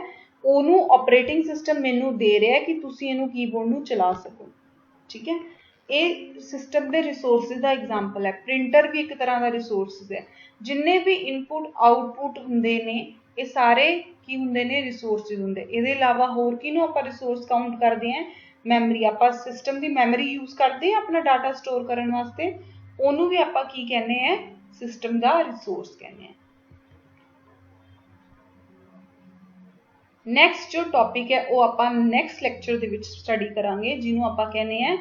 ਉਹਨੂੰ ऑपरेटिंग सिस्टम मैनू दे रहा है कि तुसीं इहनूं कीबोर्ड नूं चला सको, ठीक है। ये सिस्टम के रिसोर्सिस का एग्जाम्पल है। प्रिंटर भी एक तरह का रिसोर्सिस है। जिन्ने भी इनपुट आउटपुट हुंदे ने ये सारे की हुंदे ने? रिसोर्सिस हुंदे। इहदे अलावा होर किहनूं आपां रिसोर्स काउंट करते हैं? मैमरी। आपां सिस्टम की मैमरी यूज़ करते हैं अपना डाटा स्टोर करने वास्ते, उहनूं भी आपां की कहने हैं? सिस्टम का रिसोर्स कहने हैं। नैक्सट जो टॉपिक है वो आपां नैक्सट लैक्चर दे विच स्टडी करांगे, जिन्हों आपां कहने हैं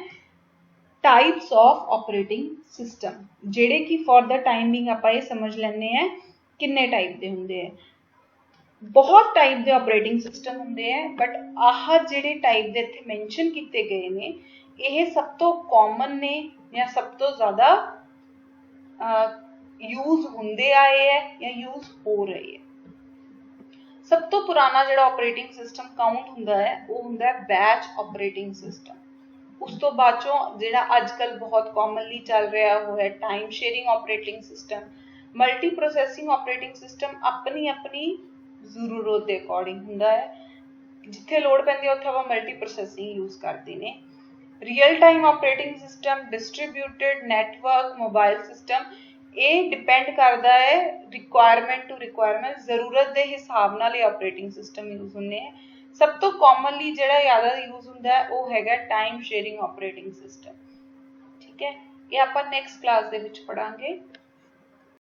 टाइप्स ऑफ ऑपरेटिंग सिस्टम, जेड़े कि फॉर द टाइमिंग आपां ये समझ लैंदे हैं किन्ने टाइप के हुंदे हैं। बहुत टाइप के ऑपरेटिंग सिस्टम हुंदे हैं, बट आह जेड़े टाइप के इत्थे मैंशन किए गए ने ये सब तो कॉमन ने या सब तो ज़्यादा यूज़ हुंदे आए है या यूज़ हो रहे हैं। सब तो पुराना जिहड़ा ऑपरेटिंग सिस्टम काउंट हुंदा है वो हुंदा है बैच ऑपरेटिंग सिस्टम। उस तो बाद चों जिहड़ा अजकल बहुत कॉमनली चल रहा वो है time sharing operating system. Multi processing operating system अपनी अपनी जरूरत के अकॉर्डिंग हुंदा है, जिथे लोड़ पैंदी उत्थे आपां मल्टी प्रोसैसिंग यूज़ करते हैं। Real time operating system, distributed network, mobile system, ये डिपेंड करता है रिक्वायरमेंट टू रिक्वायरमेंट, जरूरत के हिसाब नाल ऑपरेटिंग सिस्टम यूज़ होंगे हैं। सब तो कॉमनली जिहड़ा ज़्यादा यूज़ होंदा है वो हैगा टाइम शेयरिंग ऑपरेटिंग सिस्टम, ठीक है। ये आपां नैक्सट क्लास दे विच पढ़ांगे।